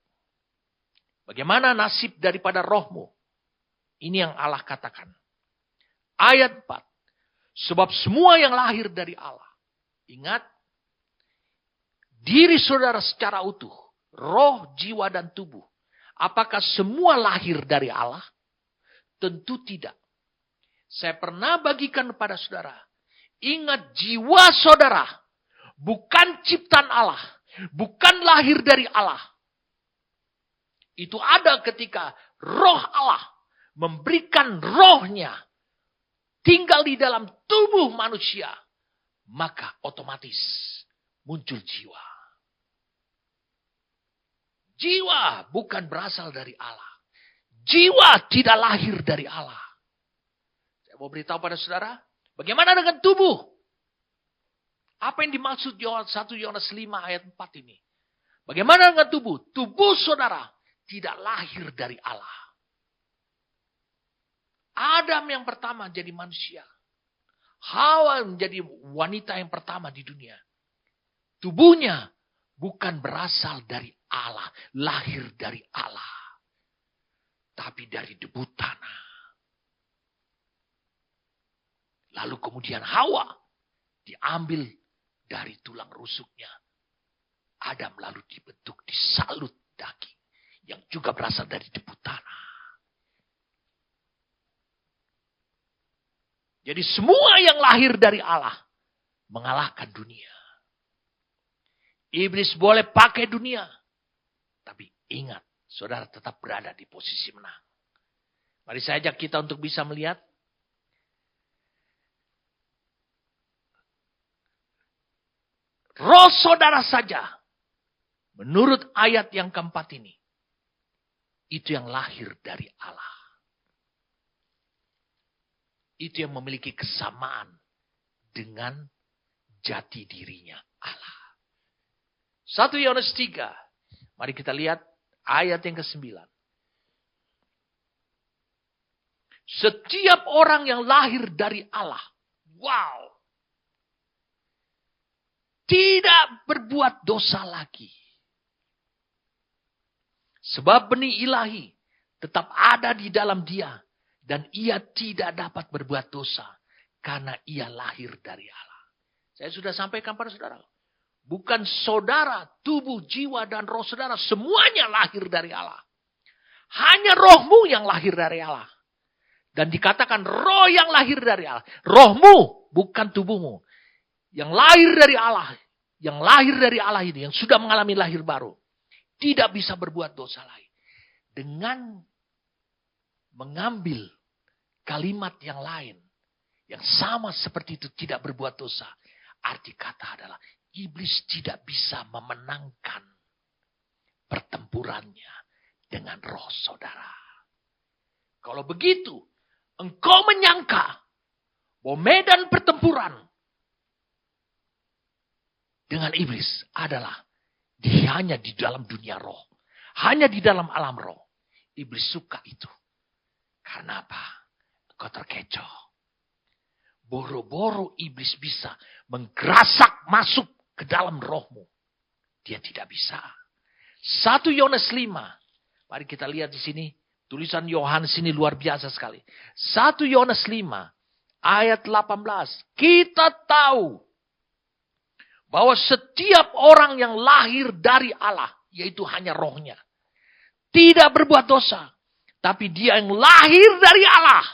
Bagaimana nasib daripada rohmu? Ini yang Allah katakan. Ayat 4. Sebab semua yang lahir dari Allah. Ingat. Diri saudara secara utuh. Roh, jiwa, dan tubuh. Apakah semua lahir dari Allah? Tentu tidak. Saya pernah bagikan kepada saudara. Ingat jiwa saudara. Bukan ciptaan Allah. Bukan lahir dari Allah. Itu ada ketika roh Allah memberikan rohnya. Tinggal di dalam tubuh manusia. Maka otomatis muncul jiwa. Jiwa bukan berasal dari Allah. Jiwa tidak lahir dari Allah. Saya mau beritahu pada saudara. Bagaimana dengan tubuh? Apa yang dimaksud 1 Yohanes 5 ayat 4 ini? Bagaimana dengan tubuh? Tubuh saudara tidak lahir dari Allah. Adam yang pertama jadi manusia. Hawa menjadi wanita yang pertama di dunia. Tubuhnya bukan berasal dari Allah. Lahir dari Allah. Tapi dari debu tanah. Lalu kemudian Hawa diambil dari tulang rusuknya. Adam lalu dibentuk, disalut daging. Yang juga berasal dari debu tanah. Jadi semua yang lahir dari Allah mengalahkan dunia. Iblis boleh pakai dunia. Tapi ingat, saudara tetap berada di posisi menang. Mari saya ajak kita untuk bisa melihat. Roh saudara saja. Menurut ayat yang keempat ini. Itu yang lahir dari Allah. Itu yang memiliki kesamaan dengan jati dirinya Allah. 1 Yohanes 3. Mari kita lihat ayat yang ke-9. Setiap orang yang lahir dari Allah. Wow. tidak berbuat dosa lagi. Sebab benih ilahi tetap ada di dalam dia. Dan ia tidak dapat berbuat dosa. Karena ia lahir dari Allah. Saya sudah sampaikan pada saudara. Bukan saudara, tubuh, jiwa, dan roh saudara. Semuanya lahir dari Allah. Hanya rohmu yang lahir dari Allah. Dan dikatakan roh yang lahir dari Allah. Rohmu, bukan tubuhmu. Yang lahir dari Allah. Yang lahir dari Allah ini. Yang sudah mengalami lahir baru. Tidak bisa berbuat dosa lagi. Dengan mengambil kalimat yang lain. Yang sama seperti itu tidak berbuat dosa. Arti kata adalah iblis tidak bisa memenangkan pertempurannya dengan roh saudara. Kalau begitu, engkau menyangka bahwa medan pertempuran dengan iblis adalah hanya di dalam dunia roh. Hanya di dalam alam roh. Iblis suka itu. Karena apa? Engkau terkecoh. Boro-boro iblis bisa menggerasak masuk ke dalam rohmu. Dia tidak bisa. 1 Yohanes 5. Mari kita lihat di sini. Tulisan Yohanes ini luar biasa sekali. 1 Yohanes 5 ayat 18. Kita tahu bahwa setiap orang yang lahir dari Allah, yaitu hanya rohnya, tidak berbuat dosa. Tapi dia yang lahir dari Allah.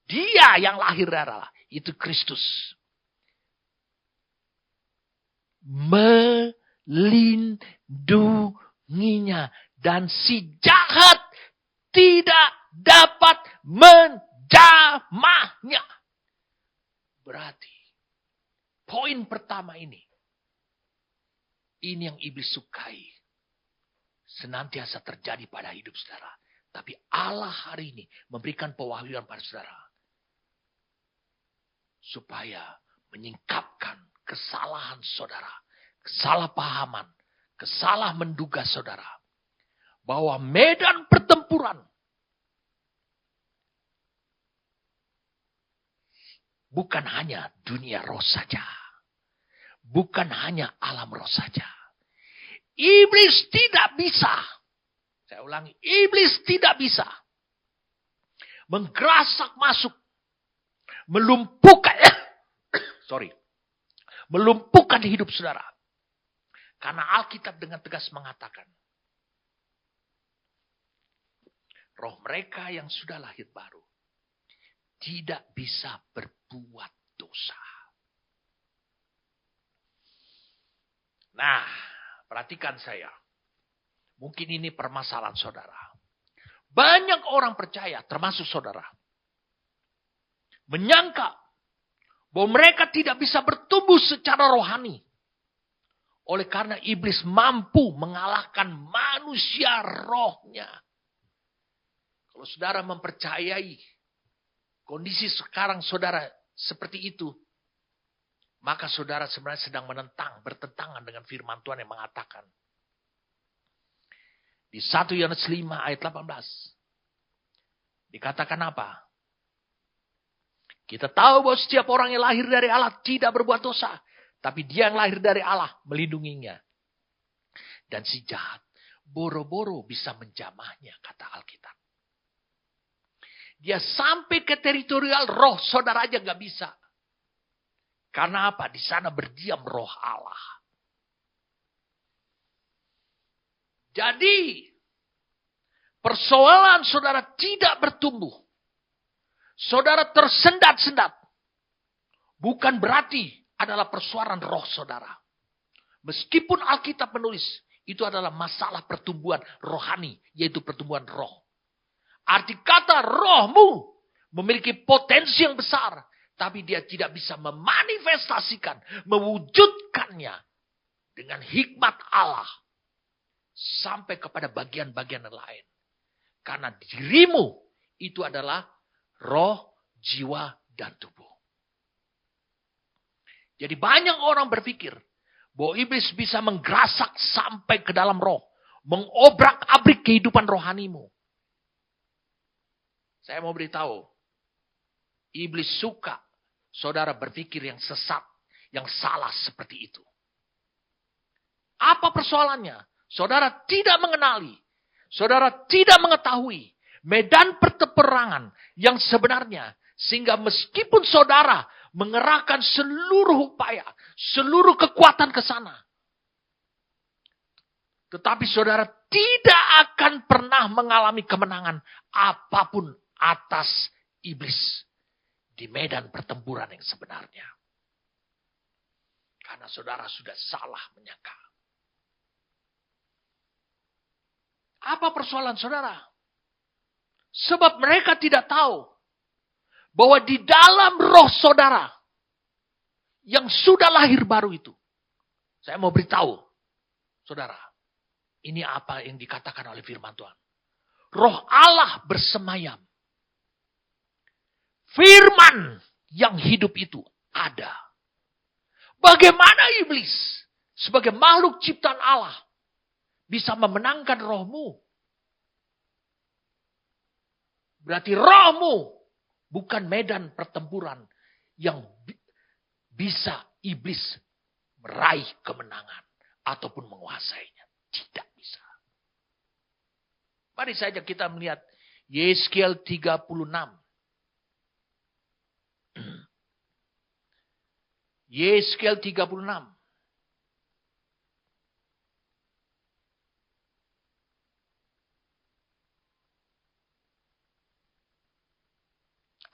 Dia yang lahir dari Allah. Itu Kristus. Melindunginya. Dan si jahat tidak dapat menjamahnya. Berarti poin pertama ini. Ini yang iblis sukai. Senantiasa terjadi pada hidup saudara. Tapi Allah hari ini memberikan pewahyuan pada saudara. Supaya menyingkapkan kesalahan saudara. Kesalahpahaman. Kesalah menduga saudara. Bahwa medan pertempuran. Bukan hanya dunia roh saja. Bukan hanya alam roh saja. Iblis tidak bisa. Saya ulangi. Iblis tidak bisa. Menggerasak masuk. Melumpuhkan. Melumpuhkan hidup saudara. Karena Alkitab dengan tegas mengatakan. Roh mereka yang sudah lahir baru. Tidak bisa berbuat dosa. Nah, perhatikan saya. Mungkin ini permasalahan saudara. Banyak orang percaya, termasuk saudara. Menyangka bahwa mereka tidak bisa bertumbuh secara rohani. Oleh karena iblis mampu mengalahkan manusia rohnya. Kalau saudara mempercayai kondisi sekarang saudara seperti itu. Maka saudara sebenarnya sedang bertentangan dengan firman Tuhan yang mengatakan. Di 1 Yohanes 5 ayat 18. Dikatakan apa? Kita tahu bahwa setiap orang yang lahir dari Allah tidak berbuat dosa. Tapi dia yang lahir dari Allah melindunginya. Dan si jahat boro-boro bisa menjamahnya, kata Alkitab. Dia sampai ke teritorial roh saudara aja gak bisa. Karena apa? Di sana berdiam roh Allah. Jadi, persoalan saudara tidak bertumbuh. Saudara tersendat-sendat. Bukan berarti adalah persoalan roh saudara. Meskipun Alkitab menulis, itu adalah masalah pertumbuhan rohani, yaitu pertumbuhan roh. Arti kata rohmu memiliki potensi yang besar, tapi dia tidak bisa memanifestasikan, mewujudkannya dengan hikmat Allah sampai kepada bagian-bagian lain. Karena dirimu itu adalah roh, jiwa, dan tubuh. Jadi banyak orang berpikir bahwa iblis bisa menggerasak sampai ke dalam roh. Mengobrak-abrik kehidupan rohanimu. Saya mau beritahu. Iblis suka saudara berpikir yang sesat. yang salah seperti itu. Apa persoalannya? Saudara tidak mengenali, saudara tidak mengetahui medan pertempuran yang sebenarnya, sehingga meskipun saudara mengerahkan seluruh upaya, seluruh kekuatan ke sana, tetapi saudara tidak akan pernah mengalami kemenangan apapun atas iblis di medan pertempuran yang sebenarnya. Karena saudara sudah salah menyangka. Apa persoalan saudara? Sebab mereka tidak tahu bahwa di dalam roh saudara yang sudah lahir baru itu. Saya mau beritahu, saudara. Ini apa yang dikatakan oleh firman Tuhan. Roh Allah bersemayam. Firman yang hidup itu ada. Bagaimana iblis sebagai makhluk ciptaan Allah bisa memenangkan rohmu? Berarti rohmu bukan medan pertempuran yang bisa iblis meraih kemenangan ataupun menguasainya. Tidak bisa. Mari saja kita melihat Yeskiel 36. Yeskiel 36.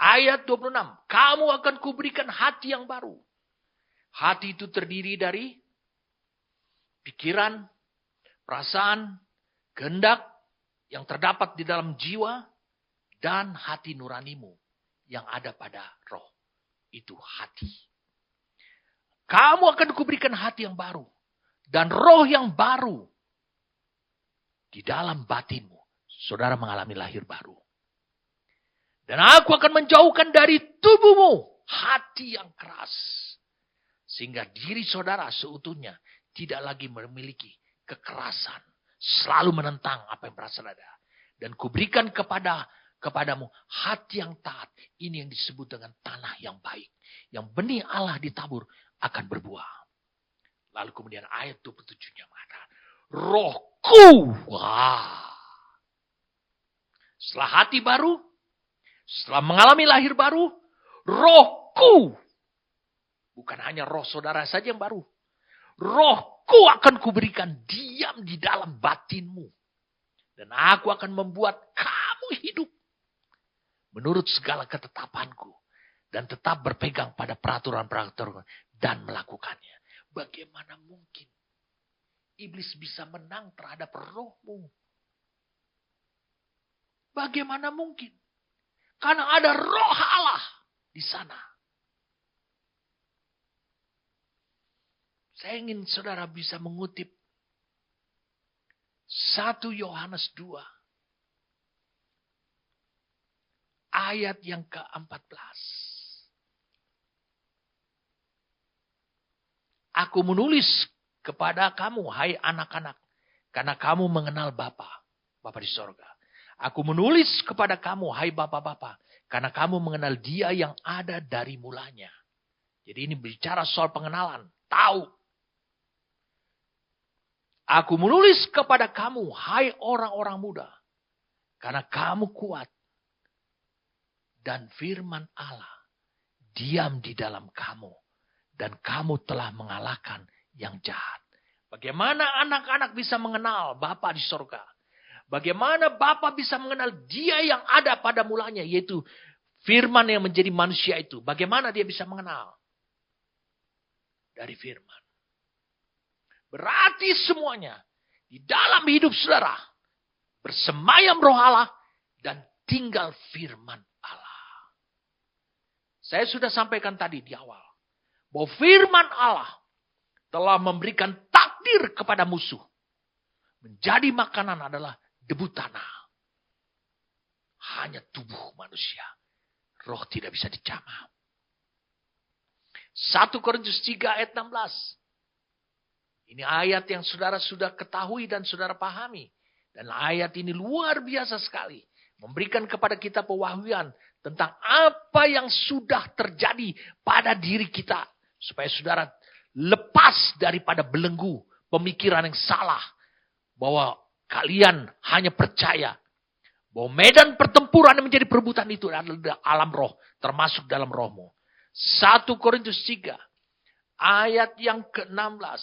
Ayat 26. Kamu akan kuberikan hati yang baru. Hati itu terdiri dari pikiran, perasaan, kehendak yang terdapat di dalam jiwa, dan hati nuranimu yang ada pada roh. Itu hati. Kamu akan kuberikan hati yang baru. Dan roh yang baru. Di dalam batinmu. Saudara mengalami lahir baru. Dan aku akan menjauhkan dari tubuhmu hati yang keras. Sehingga diri saudara seutuhnya tidak lagi memiliki kekerasan. Selalu menentang apa yang berasal ada. Dan kuberikan kepadamu hati yang taat. Ini yang disebut dengan tanah yang baik. Yang benih Allah ditabur akan berbuah. Lalu kemudian ayat 27-nya mengatakan, rohku. Wah. Setelah hati baru, setelah mengalami lahir baru, rohku. Bukan hanya roh saudara saja yang baru. Rohku akan kuberikan diam di dalam batinmu. Dan aku akan membuat kamu hidup. Menurut segala ketetapanku. Dan tetap berpegang pada peraturan-peraturan. Dan melakukannya. Bagaimana mungkin iblis bisa menang terhadap rohmu? Bagaimana mungkin? Karena ada roh Allah di sana. Saya ingin saudara bisa mengutip 1 Yohanes 2. Ayat yang ke-14. Aku menulis kepada kamu, hai anak-anak, karena kamu mengenal Bapa di sorga. Aku menulis kepada kamu, hai bapak-bapak, karena kamu mengenal Dia yang ada dari mulanya. Jadi ini bicara soal pengenalan, tahu. Aku menulis kepada kamu, hai orang-orang muda, karena kamu kuat. Dan firman Allah diam di dalam kamu. Dan kamu telah mengalahkan yang jahat. Bagaimana anak-anak bisa mengenal Bapa di sorga? Bagaimana Bapa bisa mengenal Dia yang ada pada mulanya, yaitu firman yang menjadi manusia itu. Bagaimana dia bisa mengenal? Dari firman. Berarti semuanya di dalam hidup saudara bersemayam roh Allah dan tinggal firman Allah. Saya sudah sampaikan tadi di awal bahwa firman Allah telah memberikan takdir kepada musuh. Menjadi makanan adalah debu tanah. Hanya tubuh manusia. Roh tidak bisa dijamah. 1 Korintus 3 ayat 16. Ini ayat yang saudara sudah ketahui dan saudara pahami. Dan ayat ini luar biasa sekali. Memberikan kepada kita pewahyuan tentang apa yang sudah terjadi pada diri kita Supaya saudara lepas daripada belenggu pemikiran yang salah. Bahwa kalian hanya percaya bahwa medan pertempuran yang menjadi perebutan itu adalah alam roh. Termasuk dalam rohmu. 1 Korintus 3 ayat yang ke-16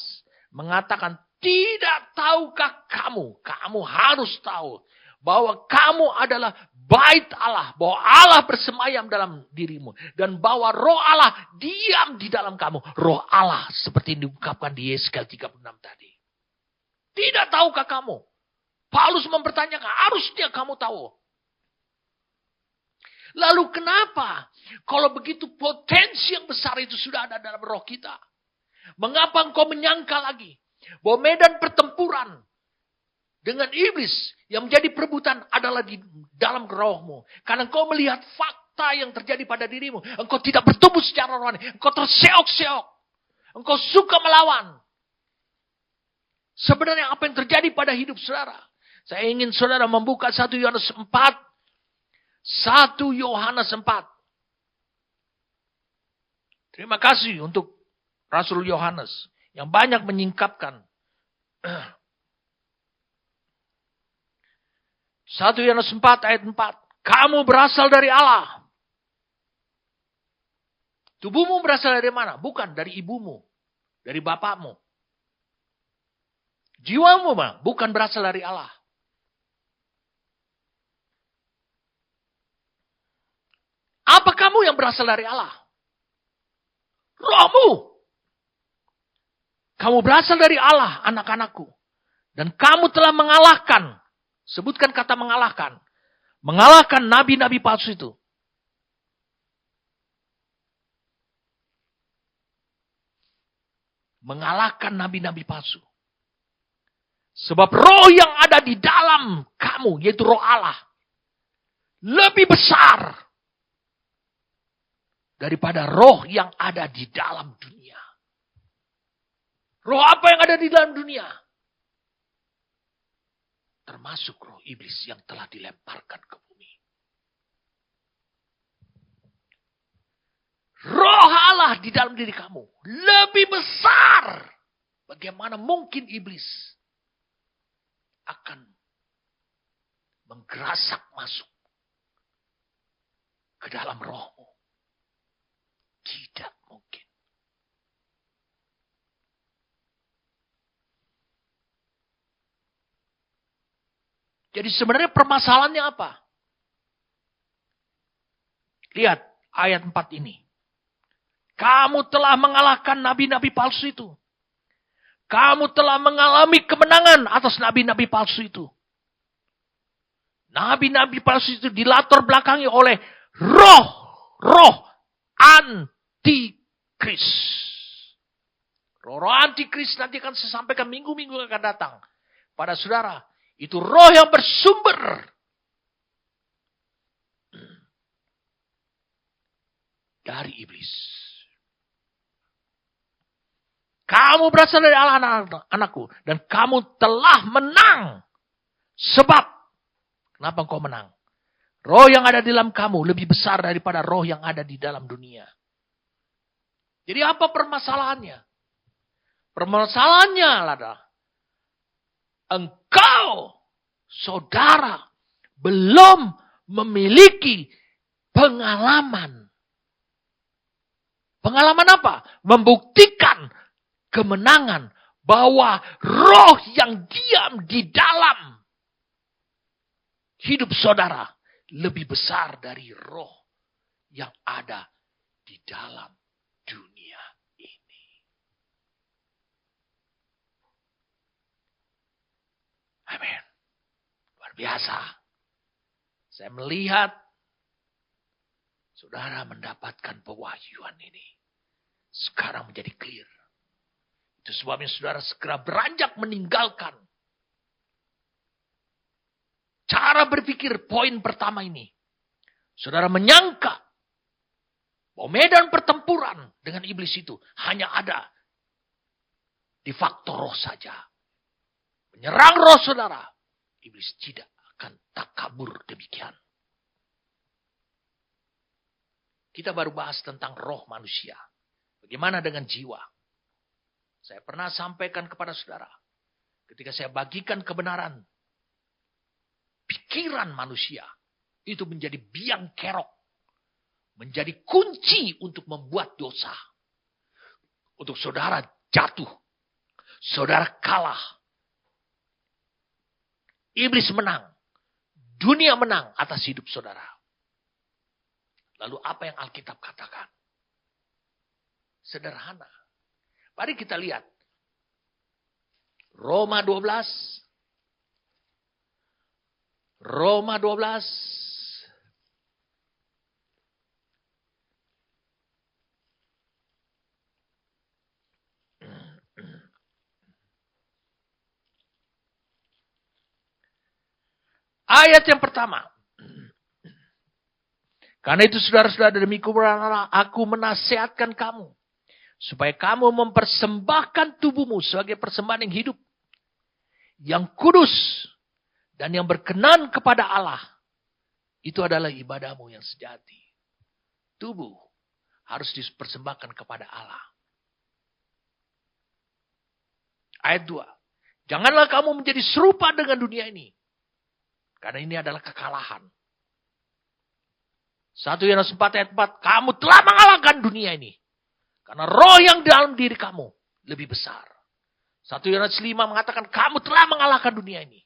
mengatakan, tidak tahukah kamu harus tahu bahwa kamu adalah bait Allah, bahwa Allah bersemayam dalam dirimu, dan bahwa roh Allah diam di dalam kamu. Roh Allah seperti yang diungkapkan di Yesaya 36 tadi. Tidak tahukah kamu? Paulus mempertanyakan, harusnya kamu tahu. Lalu kenapa? Kalau begitu potensi yang besar itu sudah ada dalam roh kita. Mengapa engkau menyangka lagi bahwa medan pertempuran dengan iblis yang menjadi perebutan adalah di dalam rohmu? Karena engkau melihat fakta yang terjadi pada dirimu. Engkau tidak bertumbuh secara rohani. Engkau terseok-seok. Engkau suka melawan. Sebenarnya apa yang terjadi pada hidup saudara? Saya ingin saudara membuka 1 Yohanes 4. 1 Yohanes 4. Terima kasih untuk Rasul Yohanes yang banyak menyingkapkan. 1 Yohanes 4 ayat 4. Kamu berasal dari Allah. Tubuhmu berasal dari mana? Bukan dari ibumu. Dari bapakmu. Jiwamu bukan berasal dari Allah. Apa kamu yang berasal dari Allah? Rohmu. Kamu berasal dari Allah, anak-anakku. Dan kamu telah mengalahkan. Sebutkan kata mengalahkan. Mengalahkan nabi-nabi palsu itu. Mengalahkan nabi-nabi palsu. Sebab roh yang ada di dalam kamu, yaitu roh Allah, lebih besar daripada roh yang ada di dalam dunia. Roh apa yang ada di dalam dunia? Termasuk roh iblis yang telah dilemparkan ke bumi. Roh Allah di dalam diri kamu lebih besar. Bagaimana mungkin iblis akan menggerasak masuk ke dalam rohmu? Tidak mungkin. Jadi sebenarnya permasalahannya apa? Lihat ayat 4 ini. Kamu telah mengalahkan nabi-nabi palsu itu. Kamu telah mengalami kemenangan atas nabi-nabi palsu itu. Nabi-nabi palsu itu dilatar belakangi oleh roh antikris. Roh antikris nanti akan saya sampaikan minggu-minggu akan datang pada saudara. Itu roh yang bersumber dari iblis. Kamu berasal dari Allah, anak-anakku. Dan kamu telah menang. Sebab, kenapa engkau menang? Roh yang ada di dalam kamu lebih besar daripada roh yang ada di dalam dunia. Jadi apa permasalahannya? Permasalahannya adalah engkau, saudara, belum memiliki pengalaman. Pengalaman apa? Membuktikan kemenangan bahwa roh yang diam di dalam hidup saudara lebih besar dari roh yang ada di dalam dunia ini. Amin. Luar biasa. Saya melihat saudara mendapatkan pewahyuan ini. Sekarang menjadi clear. Itu sebabnya saudara segera beranjak meninggalkan cara berpikir poin pertama ini. Saudara menyangka bahwa medan pertempuran dengan iblis itu hanya ada di faktor roh saja. Menyerang roh saudara, iblis tidak akan takabur demikian. Kita baru bahas tentang roh manusia. Bagaimana dengan jiwa? Saya pernah sampaikan kepada saudara, ketika saya bagikan kebenaran, pikiran manusia itu menjadi biang kerok, menjadi kunci untuk membuat dosa. Untuk saudara jatuh, saudara kalah. Iblis menang, dunia menang atas hidup saudara. Lalu apa yang Alkitab katakan? Sederhana. Mari kita lihat. Roma 12. Roma 12. Ayat yang pertama. Karena itu saudara-saudara demikian aku menasihatkan kamu. Supaya kamu mempersembahkan tubuhmu sebagai persembahan yang hidup. Yang kudus. Dan yang berkenan kepada Allah. Itu adalah ibadahmu yang sejati. Tubuh harus dipersembahkan kepada Allah. Ayat 2. Janganlah kamu menjadi serupa dengan dunia ini. Karena ini adalah kekalahan. 1 Yohanes 4 ayat 4. Kamu telah mengalahkan dunia ini. Karena roh yang dalam diri kamu lebih besar. 1 Yohanes 5 mengatakan kamu telah mengalahkan dunia ini.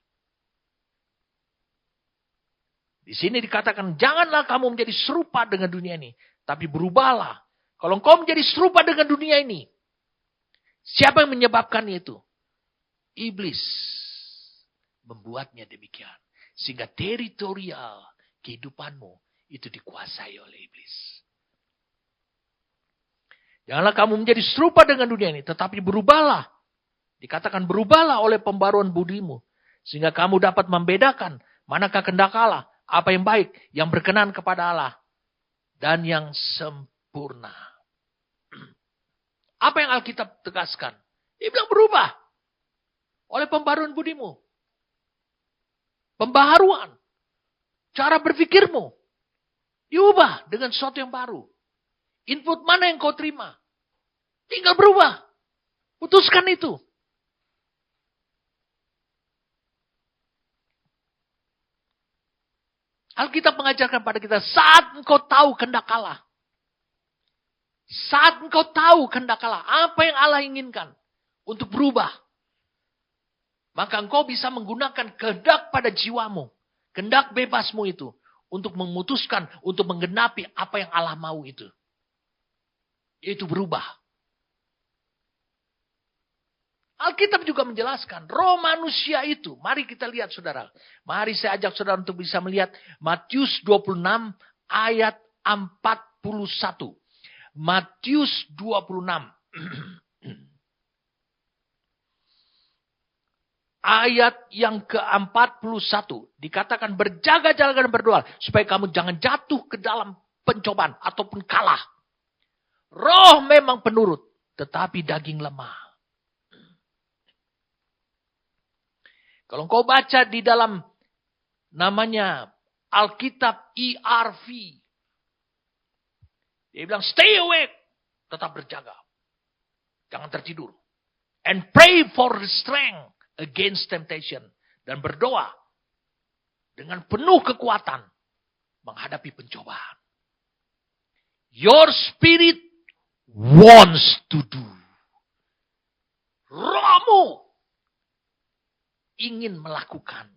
Di sini dikatakan janganlah kamu menjadi serupa dengan dunia ini. Tapi berubahlah. Kalau engkau menjadi serupa dengan dunia ini. Siapa yang menyebabkannya itu? Iblis membuatnya demikian. Sehingga teritorial kehidupanmu itu dikuasai oleh iblis. Janganlah kamu menjadi serupa dengan dunia ini. Tetapi berubahlah. Dikatakan berubahlah oleh pembaruan budimu. Sehingga kamu dapat membedakan manakah kehendak Allah. Apa yang baik. Yang berkenan kepada Allah. Dan yang sempurna. Apa yang Alkitab tegaskan? Dia bilang berubah. Oleh pembaruan budimu. Pembaharuan. Cara berpikirmu. Diubah dengan sesuatu yang baru. Input mana yang kau terima? Tinggal berubah. Putuskan itu. Alkitab mengajarkan pada kita saat engkau tahu kehendak Allah. Saat engkau tahu kehendak Allah. Apa yang Allah inginkan untuk berubah. Maka engkau bisa menggunakan kehendak pada jiwamu. Kehendak bebasmu itu. Untuk memutuskan, untuk menggenapi apa yang Allah mau itu. Yaitu berubah. Alkitab juga menjelaskan. Roh manusia itu. Mari kita lihat saudara. Mari saya ajak saudara untuk bisa melihat. Matius 26 ayat 41. Matius 26. Ayat yang ke-41. Dikatakan berjaga-jaga dan berdoa. Supaya kamu jangan jatuh ke dalam pencobaan. Ataupun kalah. Roh memang penurut. Tetapi daging lemah. Kalau engkau baca di dalam namanya Alkitab ERV. Dia bilang stay awake. Tetap berjaga. Jangan tertidur. And pray for the strength against temptation. Dan berdoa dengan penuh kekuatan menghadapi pencobaan. Your spirit wants to do. Rohmu ingin melakukan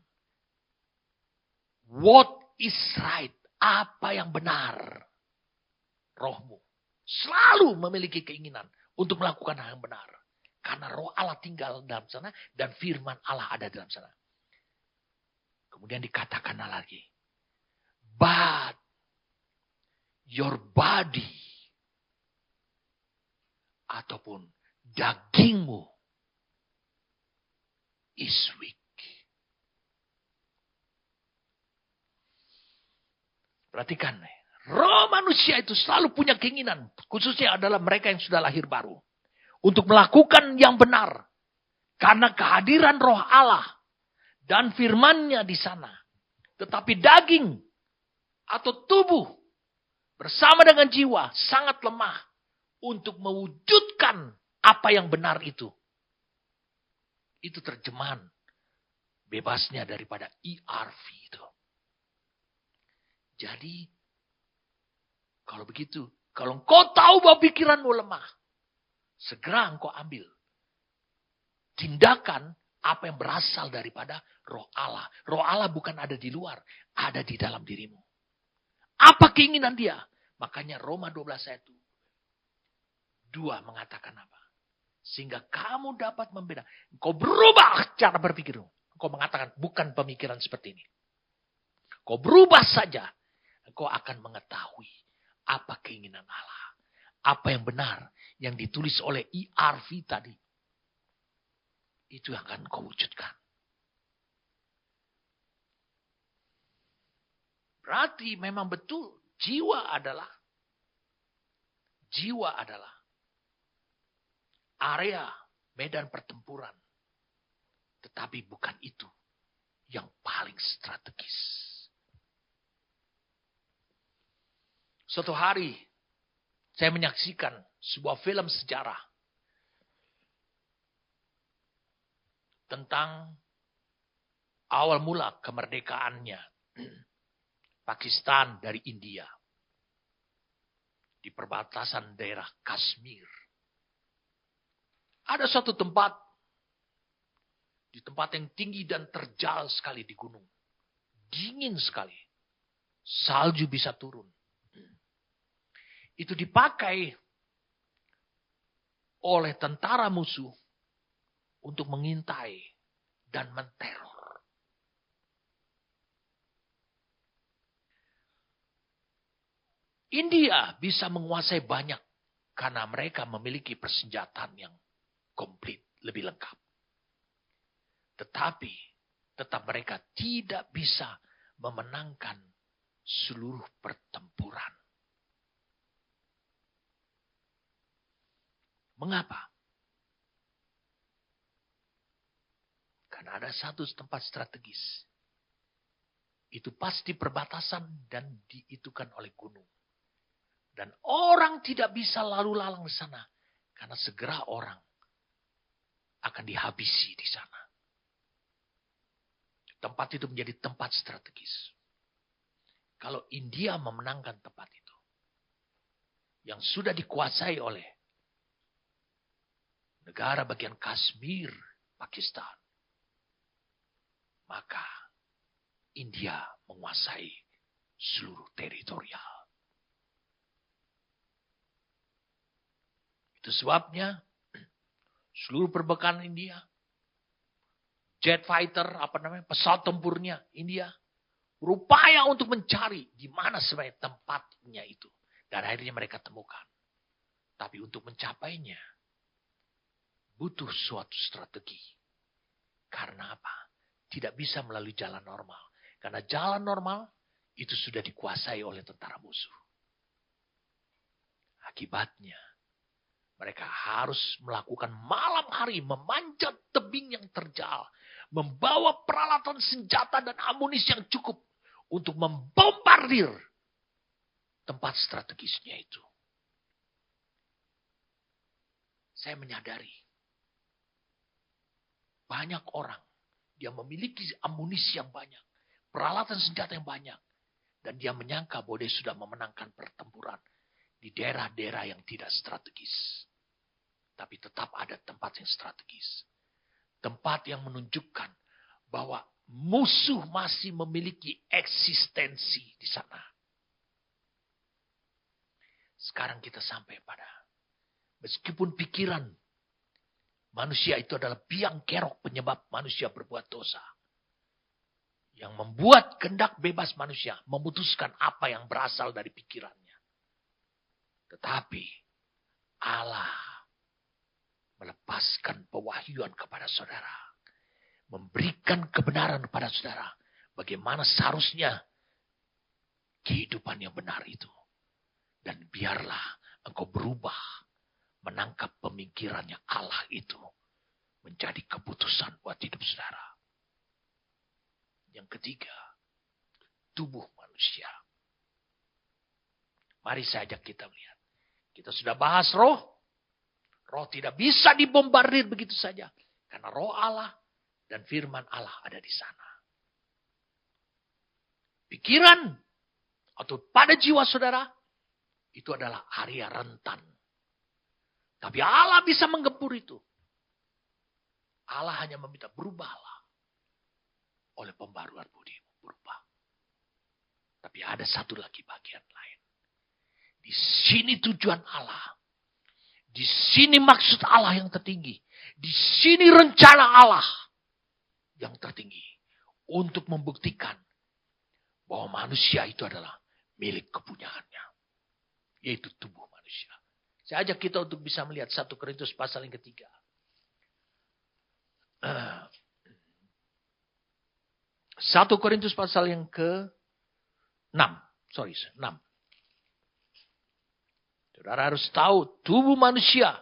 what is right. Apa yang benar. Rohmu selalu memiliki keinginan untuk melakukan hal yang benar. Karena roh Allah tinggal dalam sana. Dan firman Allah ada dalam sana. Kemudian dikatakan lagi. But your body. Ataupun dagingmu. Is weak. Perhatikan. Roh manusia itu selalu punya keinginan. Khususnya adalah mereka yang sudah lahir baru. Untuk melakukan yang benar. Karena kehadiran roh Allah. Dan firman-Nya di sana. Tetapi daging. Atau tubuh. Bersama dengan jiwa. Sangat lemah. untuk mewujudkan apa yang benar itu. Itu terjemahan bebasnya daripada ERV itu. Jadi, kalau begitu, kalau engkau tahu bahwa pikiranmu lemah, segera engkau ambil tindakan apa yang berasal daripada Roh Allah. Roh Allah bukan ada di luar, ada di dalam dirimu. Apa keinginan dia? Makanya Roma 12 ayat 2 mengatakan apa? Sehingga kamu dapat membedakan. Engkau berubah cara berpikirmu. Engkau mengatakan bukan pemikiran seperti ini. Engkau berubah saja. Engkau akan mengetahui apa keinginan Allah. Apa yang benar. Yang ditulis oleh ERV tadi. Itu yang akan kau wujudkan. Berarti memang betul jiwa adalah area medan pertempuran. Tetapi bukan itu yang paling strategis. Suatu hari saya menyaksikan sebuah film sejarah tentang awal mula kemerdekaannya Pakistan dari India. Di perbatasan daerah Kashmir. Ada suatu tempat. Di tempat yang tinggi dan terjal sekali di gunung. Dingin sekali. Salju bisa turun. Itu dipakai oleh tentara musuh untuk mengintai dan menteror. India bisa menguasai banyak karena mereka memiliki persenjataan yang komplit, lebih lengkap. Tetapi tetap mereka tidak bisa memenangkan seluruh pertempuran. Mengapa? Karena ada satu tempat strategis. Itu pasti perbatasan dan diitukan oleh gunung. Dan orang tidak bisa lalu lalang di sana. Karena segera orang akan dihabisi di sana. Tempat itu menjadi tempat strategis. Kalau India memenangkan tempat itu. Yang sudah dikuasai oleh negara bagian Kashmir, Pakistan. Maka India menguasai seluruh teritorial. Itu sebabnya seluruh perbekalan India, jet fighter, pesawat tempurnya India, berupaya untuk mencari di mana sebenarnya tempatnya itu. Dan akhirnya mereka temukan. Tapi untuk mencapainya, butuh suatu strategi. Karena apa? Tidak bisa melalui jalan normal. Karena jalan normal itu sudah dikuasai oleh tentara musuh. Akibatnya, mereka harus melakukan malam hari memanjat tebing yang terjal. Membawa peralatan senjata dan amunisi yang cukup untuk membombardir tempat strategisnya itu. Saya menyadari banyak orang yang memiliki amunisi yang banyak. Peralatan senjata yang banyak. Dan dia menyangka bahwa dia sudah memenangkan pertempuran di daerah-daerah yang tidak strategis. Tapi tetap ada tempat yang strategis. Tempat yang menunjukkan bahwa musuh masih memiliki eksistensi di sana. Sekarang kita sampai pada, meskipun pikiran manusia itu adalah biang kerok penyebab manusia berbuat dosa. Yang membuat kehendak bebas manusia memutuskan apa yang berasal dari pikirannya. Tetapi Allah melepaskan pewahyuan kepada saudara. Memberikan kebenaran kepada saudara. Bagaimana seharusnya kehidupan yang benar itu. Dan biarlah engkau berubah. Menangkap pemikirannya Allah itu. Menjadi keputusan buat hidup saudara. Yang ketiga. Tubuh manusia. Mari saya ajak kita melihat. Kita sudah bahas roh. Roh tidak bisa dibombardir begitu saja. Karena roh Allah dan firman Allah ada di sana. Pikiran atau pada jiwa saudara, itu adalah area rentan. Tapi Allah bisa menggempur itu. Allah hanya meminta berubahlah oleh pembaruan budimu, berubah. Tapi ada satu lagi bagian lain. Di sini tujuan Allah. Di sini maksud Allah yang tertinggi. Di sini rencana Allah yang tertinggi. Untuk membuktikan bahwa manusia itu adalah milik kepunyaannya. Yaitu tubuh manusia. Saya ajak kita untuk bisa melihat 1 Korintus pasal yang ketiga. 1 Korintus pasal yang ke-6. 6. Saudara harus tahu, tubuh manusia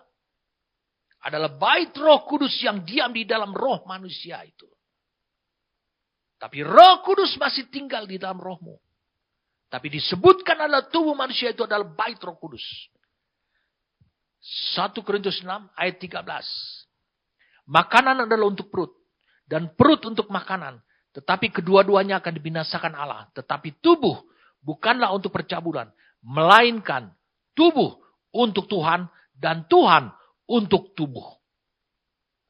adalah bait Roh Kudus yang diam di dalam roh manusia itu. Tapi Roh Kudus masih tinggal di dalam rohmu. Tapi disebutkan adalah tubuh manusia itu adalah bait Roh Kudus. 1 Korintus 6 ayat 13. Makanan adalah untuk perut. Dan perut untuk makanan. Tetapi kedua-duanya akan dibinasakan Allah. Tetapi tubuh bukanlah untuk percabulan. Melainkan tubuh untuk Tuhan. Dan Tuhan untuk tubuh.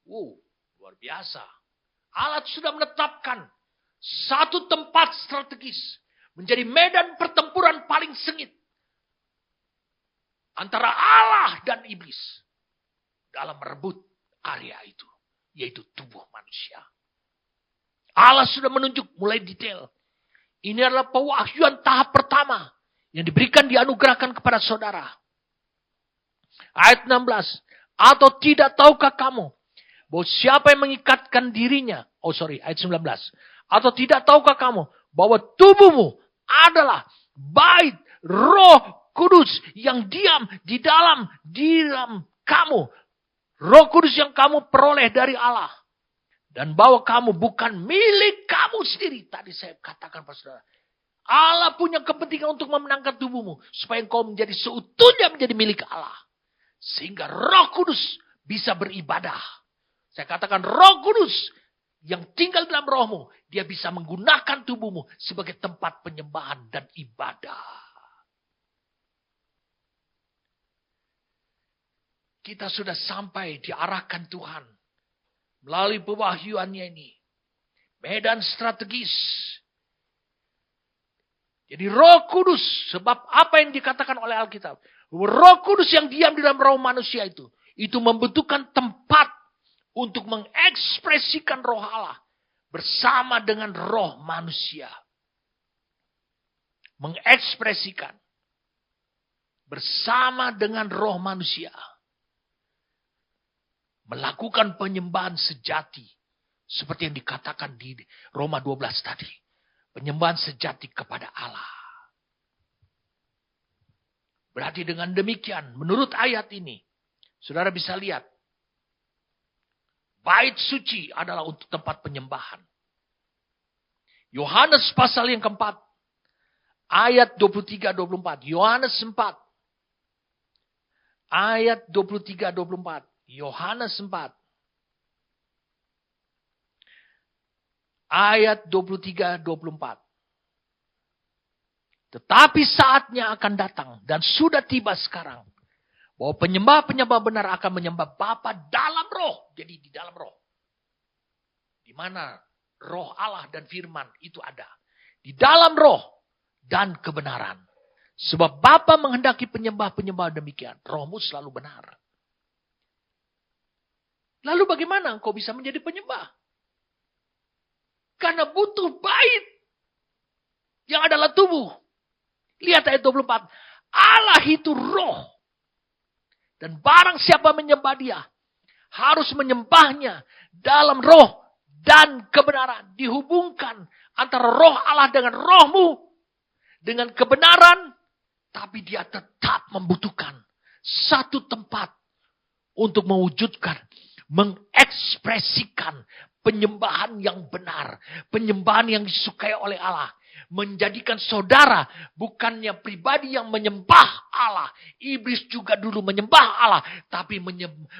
Luar biasa. Allah sudah menetapkan satu tempat strategis. Menjadi medan pertempuran paling sengit. Antara Allah dan iblis. Dalam merebut area itu. Yaitu tubuh manusia. Allah sudah menunjuk mulai detail. Ini adalah pewahyuan tahap pertama. Yang diberikan dianugerahkan kepada saudara. Ayat 16. Atau tidak tahukah kamu. Bahwa siapa yang mengikatkan dirinya. Ayat 19. Atau tidak tahukah kamu. Bahwa tubuhmu adalah bait Roh Kudus yang diam di dalam kamu. Roh Kudus yang kamu peroleh dari Allah. Dan bahwa kamu bukan milik kamu sendiri. Tadi saya katakan Pak Saudara. Allah punya kepentingan untuk memenangkan tubuhmu. Supaya engkau menjadi seutuhnya menjadi milik Allah. Sehingga Roh Kudus bisa beribadah. Saya katakan Roh Kudus yang tinggal dalam rohmu. Dia bisa menggunakan tubuhmu sebagai tempat penyembahan dan ibadah. Kita sudah sampai diarahkan Tuhan. Melalui pewahyuannya ini. Medan strategis. Jadi Roh Kudus. Sebab apa yang dikatakan oleh Alkitab. Roh Kudus yang diam di dalam roh manusia itu. Itu membutuhkan tempat. Untuk mengekspresikan roh Allah. Bersama dengan roh manusia. Mengekspresikan. Bersama dengan roh manusia. Melakukan penyembahan sejati. Seperti yang dikatakan di Roma 12 tadi. Penyembahan sejati kepada Allah. Berarti dengan demikian. Menurut ayat ini. Saudara bisa lihat. Bait suci adalah untuk tempat penyembahan. Yohanes pasal yang keempat. Ayat 23-24. Yohanes 4. Ayat 23-24. Yohanes 4. Ayat 23-24. Tetapi saatnya akan datang. Dan sudah tiba sekarang. Bahwa penyembah-penyembah benar akan menyembah Bapa dalam roh. Jadi di dalam roh. Di mana roh Allah dan firman itu ada. Di dalam roh dan kebenaran. Sebab Bapa menghendaki penyembah-penyembah demikian. Rohmu selalu benar. Lalu bagaimana engkau bisa menjadi penyembah? Karena butuh bait. Yang adalah tubuh. Lihat ayat 24. Allah itu roh. Dan barang siapa menyembah dia. Harus menyembahnya dalam roh dan kebenaran. Dihubungkan antara roh Allah dengan rohmu. Dengan kebenaran. Tapi dia tetap membutuhkan satu tempat. Untuk mewujudkan. Mengekspresikan penyembahan yang benar. Penyembahan yang disukai oleh Allah. menjadikan saudara bukannya pribadi yang menyembah Allah. Iblis juga dulu menyembah Allah, tapi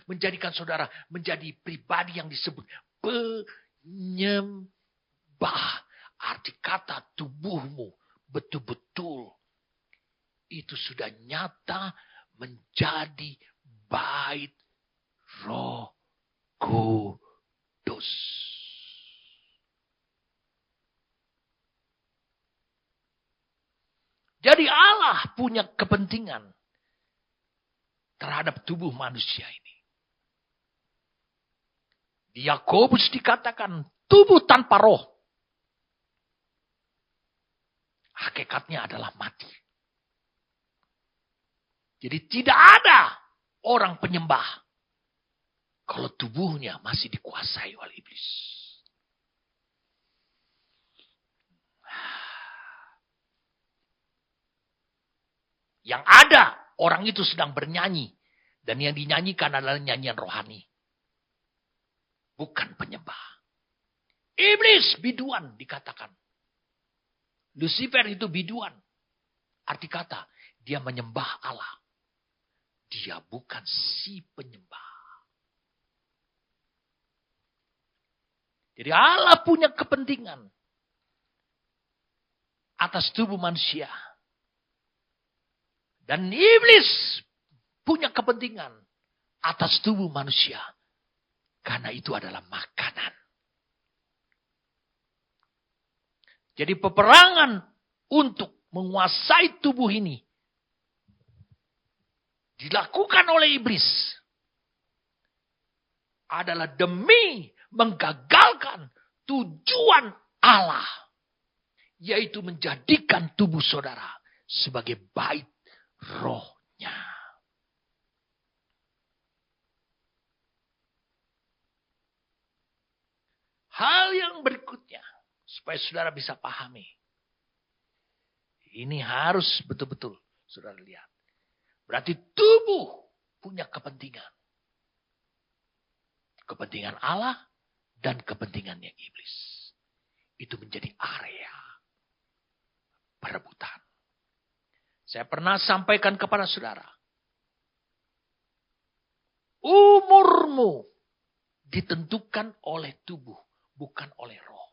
menjadikan saudara menjadi pribadi yang disebut penyembah. Arti kata tubuhmu betul-betul itu sudah nyata menjadi bait Roh Kudus. Jadi Allah punya kepentingan terhadap tubuh manusia ini. Di Yakobus dikatakan tubuh tanpa roh. Hakikatnya adalah mati. Jadi tidak ada orang penyembah kalau tubuhnya masih dikuasai oleh iblis. Yang ada, orang itu sedang bernyanyi. Dan yang dinyanyikan adalah nyanyian rohani. Bukan penyembah. Iblis biduan dikatakan. Lucifer itu biduan. Arti kata, dia menyembah Allah. Dia bukan si penyembah. Jadi Allah punya kepentingan atas tubuh manusia. Dan iblis punya kepentingan atas tubuh manusia. Karena itu adalah makanan. Jadi peperangan untuk menguasai tubuh ini dilakukan oleh iblis adalah demi menggagalkan tujuan Allah, yaitu menjadikan tubuh saudara sebagai bait rohnya. Hal yang berikutnya supaya saudara bisa pahami. Ini harus betul-betul saudara lihat. Berarti tubuh punya kepentingan. Kepentingan Allah dan kepentingannya iblis. Itu menjadi area perebutan. Saya pernah sampaikan kepada saudara. Umurmu ditentukan oleh tubuh, bukan oleh roh.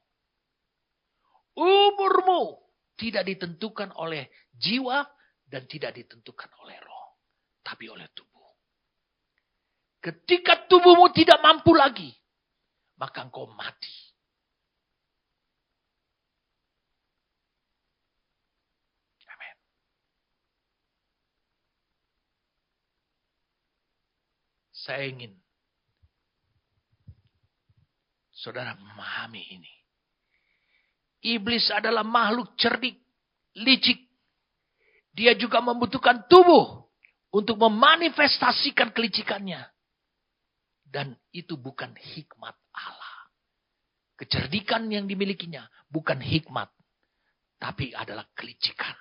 Umurmu tidak ditentukan oleh jiwa dan tidak ditentukan oleh roh, tapi oleh tubuh. Ketika tubuhmu tidak mampu lagi, maka engkau mati. Amin. Saya ingin saudara memahami ini. Iblis adalah makhluk cerdik, licik. Dia juga membutuhkan tubuh untuk memanifestasikan kelicikannya. Dan itu bukan hikmat Allah. Kecerdikan yang dimilikinya bukan hikmat, tapi adalah kelicikan.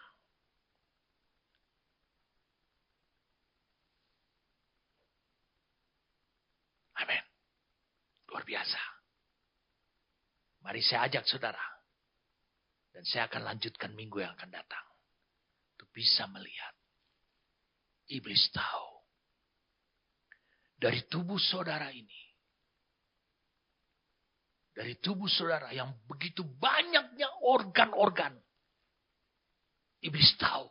Amin. Luar biasa. Mari saya ajak saudara. Dan saya akan lanjutkan minggu yang akan datang. Untuk bisa melihat. Iblis tahu. Dari tubuh saudara ini. Dari tubuh saudara yang begitu banyaknya organ-organ. Iblis tahu.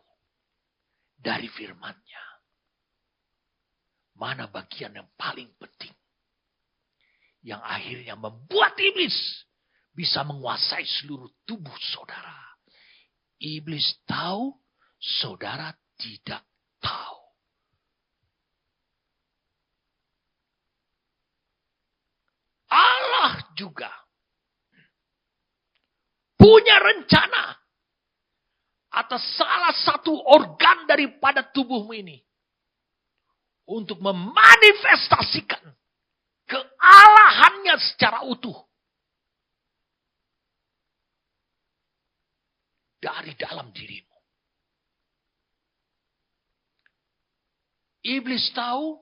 Dari firman-Nya. Mana bagian yang paling penting. Yang akhirnya membuat iblis bisa menguasai seluruh tubuh saudara. Iblis tahu, saudara tidak tahu. Allah juga punya rencana atas salah satu organ daripada tubuhmu ini. Untuk memanifestasikan kealahannya secara utuh. Dari dalam dirimu. Iblis tahu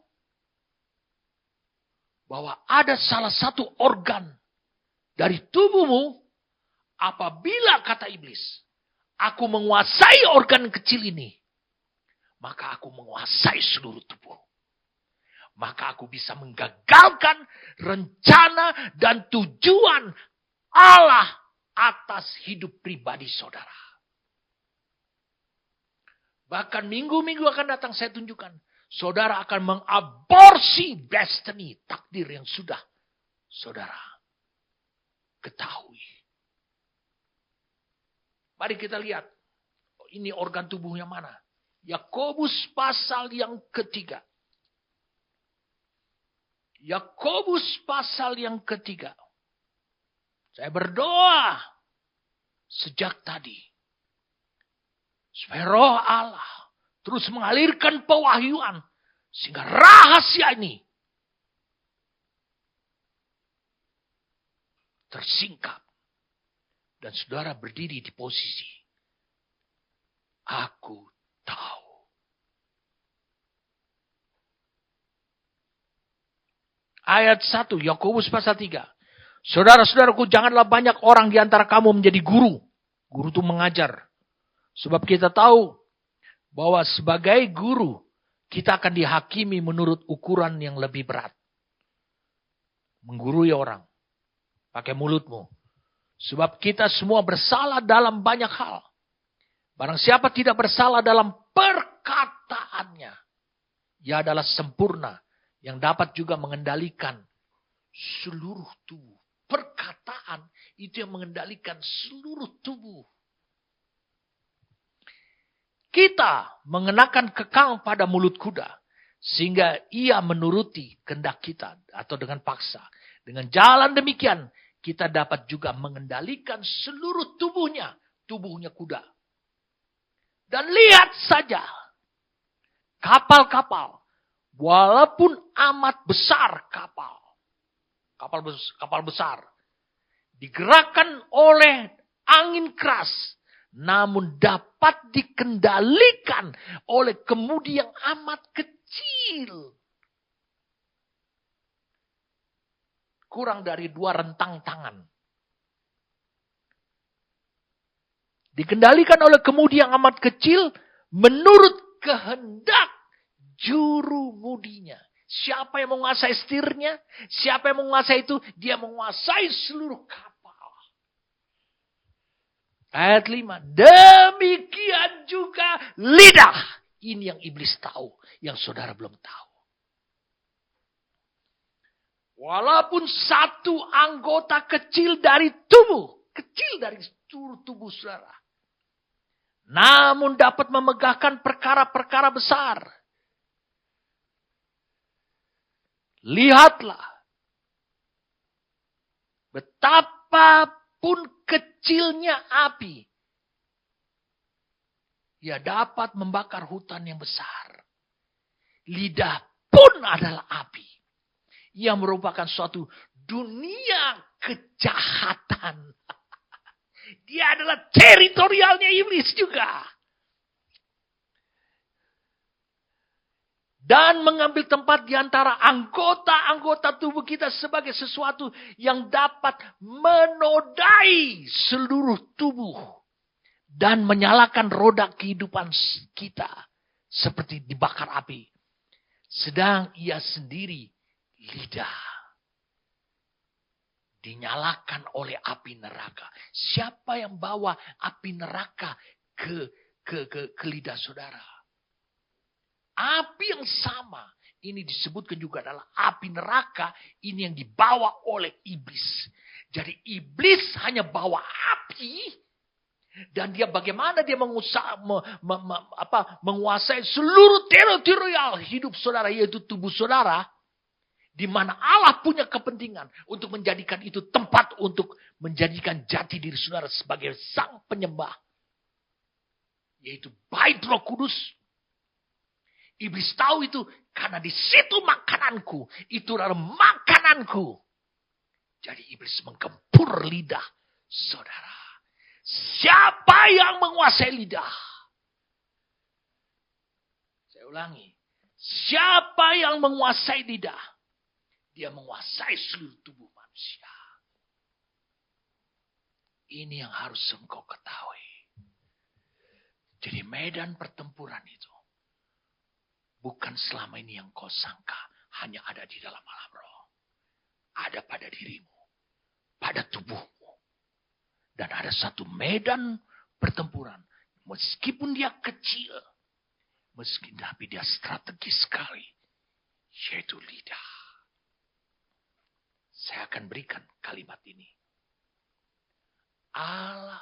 bahwa ada salah satu organ dari tubuhmu apabila kata iblis aku menguasai organ kecil ini, maka aku menguasai seluruh tubuh. Maka aku bisa menggagalkan rencana dan tujuan Allah atas hidup pribadi saudara. Bahkan minggu-minggu akan datang saya tunjukkan. Saudara akan mengaborsi destiny, takdir yang sudah saudara ketahui. Mari kita lihat. Ini organ tubuhnya mana? Yakobus pasal yang ketiga. Yakobus pasal yang ketiga. Saya berdoa sejak tadi. Supaya roh Allah terus mengalirkan pewahyuan. Sehingga rahasia ini tersingkap. Dan saudara berdiri di posisi. Aku tahu. Ayat 1, Yakobus pasal 3. Saudara-saudaraku, janganlah banyak orang di antara kamu menjadi guru. Guru itu mengajar. Sebab kita tahu bahwa sebagai guru, kita akan dihakimi menurut ukuran yang lebih berat. Menggurui orang. Pakai mulutmu. Sebab kita semua bersalah dalam banyak hal. Barang siapa tidak bersalah dalam perkataannya, ia adalah sempurna. Yang dapat juga mengendalikan seluruh tubuh. Perkataan itu yang mengendalikan seluruh tubuh. Kita mengenakan kekang pada mulut kuda. Sehingga ia menuruti kehendak kita. Atau dengan paksa. Dengan jalan demikian. Kita dapat juga mengendalikan seluruh tubuhnya. Tubuhnya kuda. Dan lihat saja. Kapal-kapal. Walaupun amat besar kapal besar, digerakkan oleh angin keras, namun dapat dikendalikan oleh kemudi yang amat kecil. Kurang dari 2 rentang tangan. Dikendalikan oleh kemudi yang amat kecil, menurut kehendak juru mudinya. Siapa yang menguasai setirnya? Siapa yang menguasai itu? Dia menguasai seluruh kapal. Ayat 5. Demikian juga lidah. Ini yang iblis tahu. Yang saudara belum tahu. Walaupun satu anggota kecil dari tubuh. Kecil dari seluruh tubuh saudara. Namun dapat memegahkan perkara-perkara besar. Lihatlah. Betapapun kecilnya api. Ia dapat membakar hutan yang besar. Lidah pun adalah api. Ia merupakan suatu dunia kejahatan. Dia adalah teritorialnya iblis juga. Dan mengambil tempat di antara anggota-anggota tubuh kita sebagai sesuatu yang dapat menodai seluruh tubuh. Dan menyalakan roda kehidupan kita. Seperti dibakar api. Sedang ia sendiri lidah. Dinyalakan oleh api neraka. Siapa yang bawa api neraka ke lidah saudara? Api yang sama. Ini disebutkan juga adalah api neraka. Ini yang dibawa oleh iblis. Jadi iblis hanya bawa api. Dan dia bagaimana dia menguasai seluruh teritorial hidup saudara. Yaitu tubuh saudara. Di mana Allah punya kepentingan. Untuk menjadikan itu tempat untuk menjadikan jati diri saudara sebagai sang penyembah. Yaitu bait Roh Kudus. Iblis tahu itu karena di situ makananku. Itu adalah makananku. Jadi iblis menggempur lidah saudara. Siapa yang menguasai lidah? Saya ulangi. Siapa yang menguasai lidah? Dia menguasai seluruh tubuh manusia. Ini yang harus engkau ketahui. Jadi medan pertempuran itu bukan selama ini yang kau sangka hanya ada di dalam alam roh. Ada pada dirimu, pada tubuhmu. Dan ada satu medan pertempuran. Meskipun dia kecil, tapi dia strategis sekali. Yaitu lidah. Saya akan berikan kalimat ini. Allah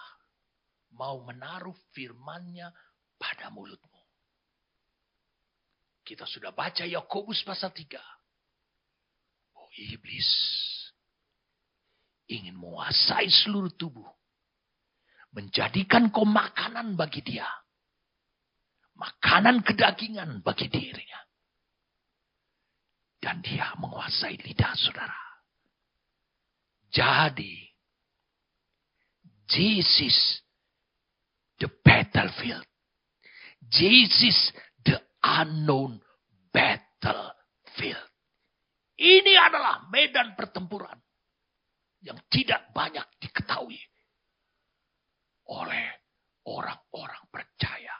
mau menaruh firman-Nya pada mulutmu. Kita sudah baca Yakobus pasal 3. Oh, iblis ingin menguasai seluruh tubuh. Menjadikan kau makanan bagi dia. Makanan kedagingan bagi dirinya. Dan dia menguasai lidah saudara. Jadi, this is the battlefield. This is the unknown battlefield. Ini adalah medan pertempuran yang tidak banyak diketahui oleh orang-orang percaya.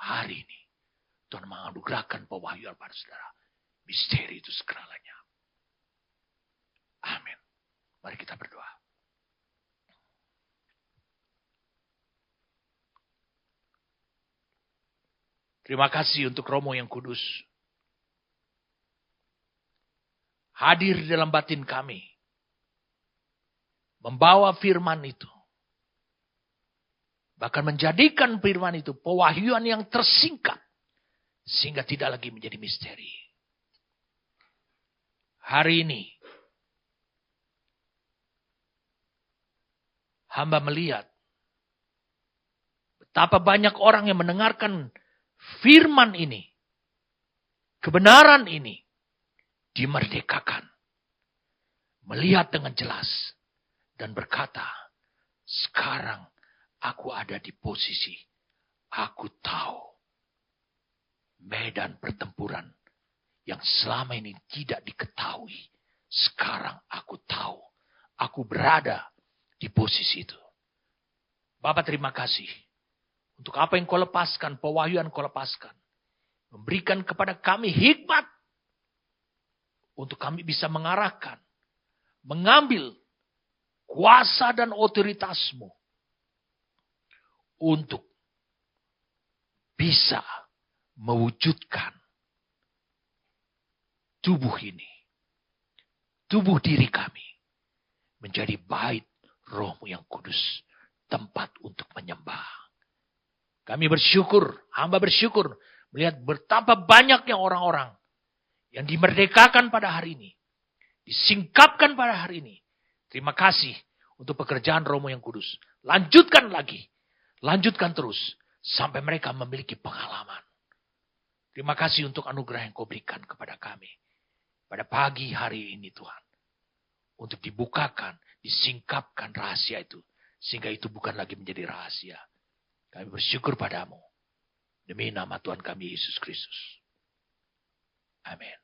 Hari ini, Tuhan menganugerahkan pewahyuan pada saudara. Misteri itu segalanya. Amin. Mari kita berdoa. Terima kasih untuk Romo yang kudus. Hadir dalam batin kami. Membawa firman itu. Bahkan menjadikan firman itu pewahyuan yang tersingkat. Sehingga tidak lagi menjadi misteri. Hari ini. Hamba melihat. Betapa banyak orang yang mendengarkan firman ini. Kebenaran ini. Dimerdekakan. Melihat dengan jelas. Dan berkata. Sekarang aku ada di posisi. Aku tahu. Medan pertempuran. Yang selama ini tidak diketahui. Sekarang aku tahu. Aku berada di posisi itu. Bapak terima kasih. Untuk apa yang kau lepaskan. Pewahyuan kau lepaskan. Memberikan kepada kami hikmat. Untuk kami bisa mengarahkan. Mengambil. Kuasa dan otoritasmu. Untuk. Bisa. Mewujudkan. Tubuh ini. Tubuh diri kami. Menjadi bait Roh-Mu yang kudus. Tempat untuk menyembah. Kami bersyukur. Hamba bersyukur. Melihat betapa banyaknya orang-orang. Yang dimerdekakan pada hari ini. Disingkapkan pada hari ini. Terima kasih. Untuk pekerjaan Roh-Mu yang kudus. Lanjutkan lagi. Lanjutkan terus. Sampai mereka memiliki pengalaman. Terima kasih untuk anugerah yang kau berikan kepada kami. Pada pagi hari ini Tuhan. Untuk dibukakan. Disingkapkan rahasia itu. Sehingga itu bukan lagi menjadi rahasia. Kami bersyukur padamu. Demi nama Tuhan kami Yesus Kristus. Amin.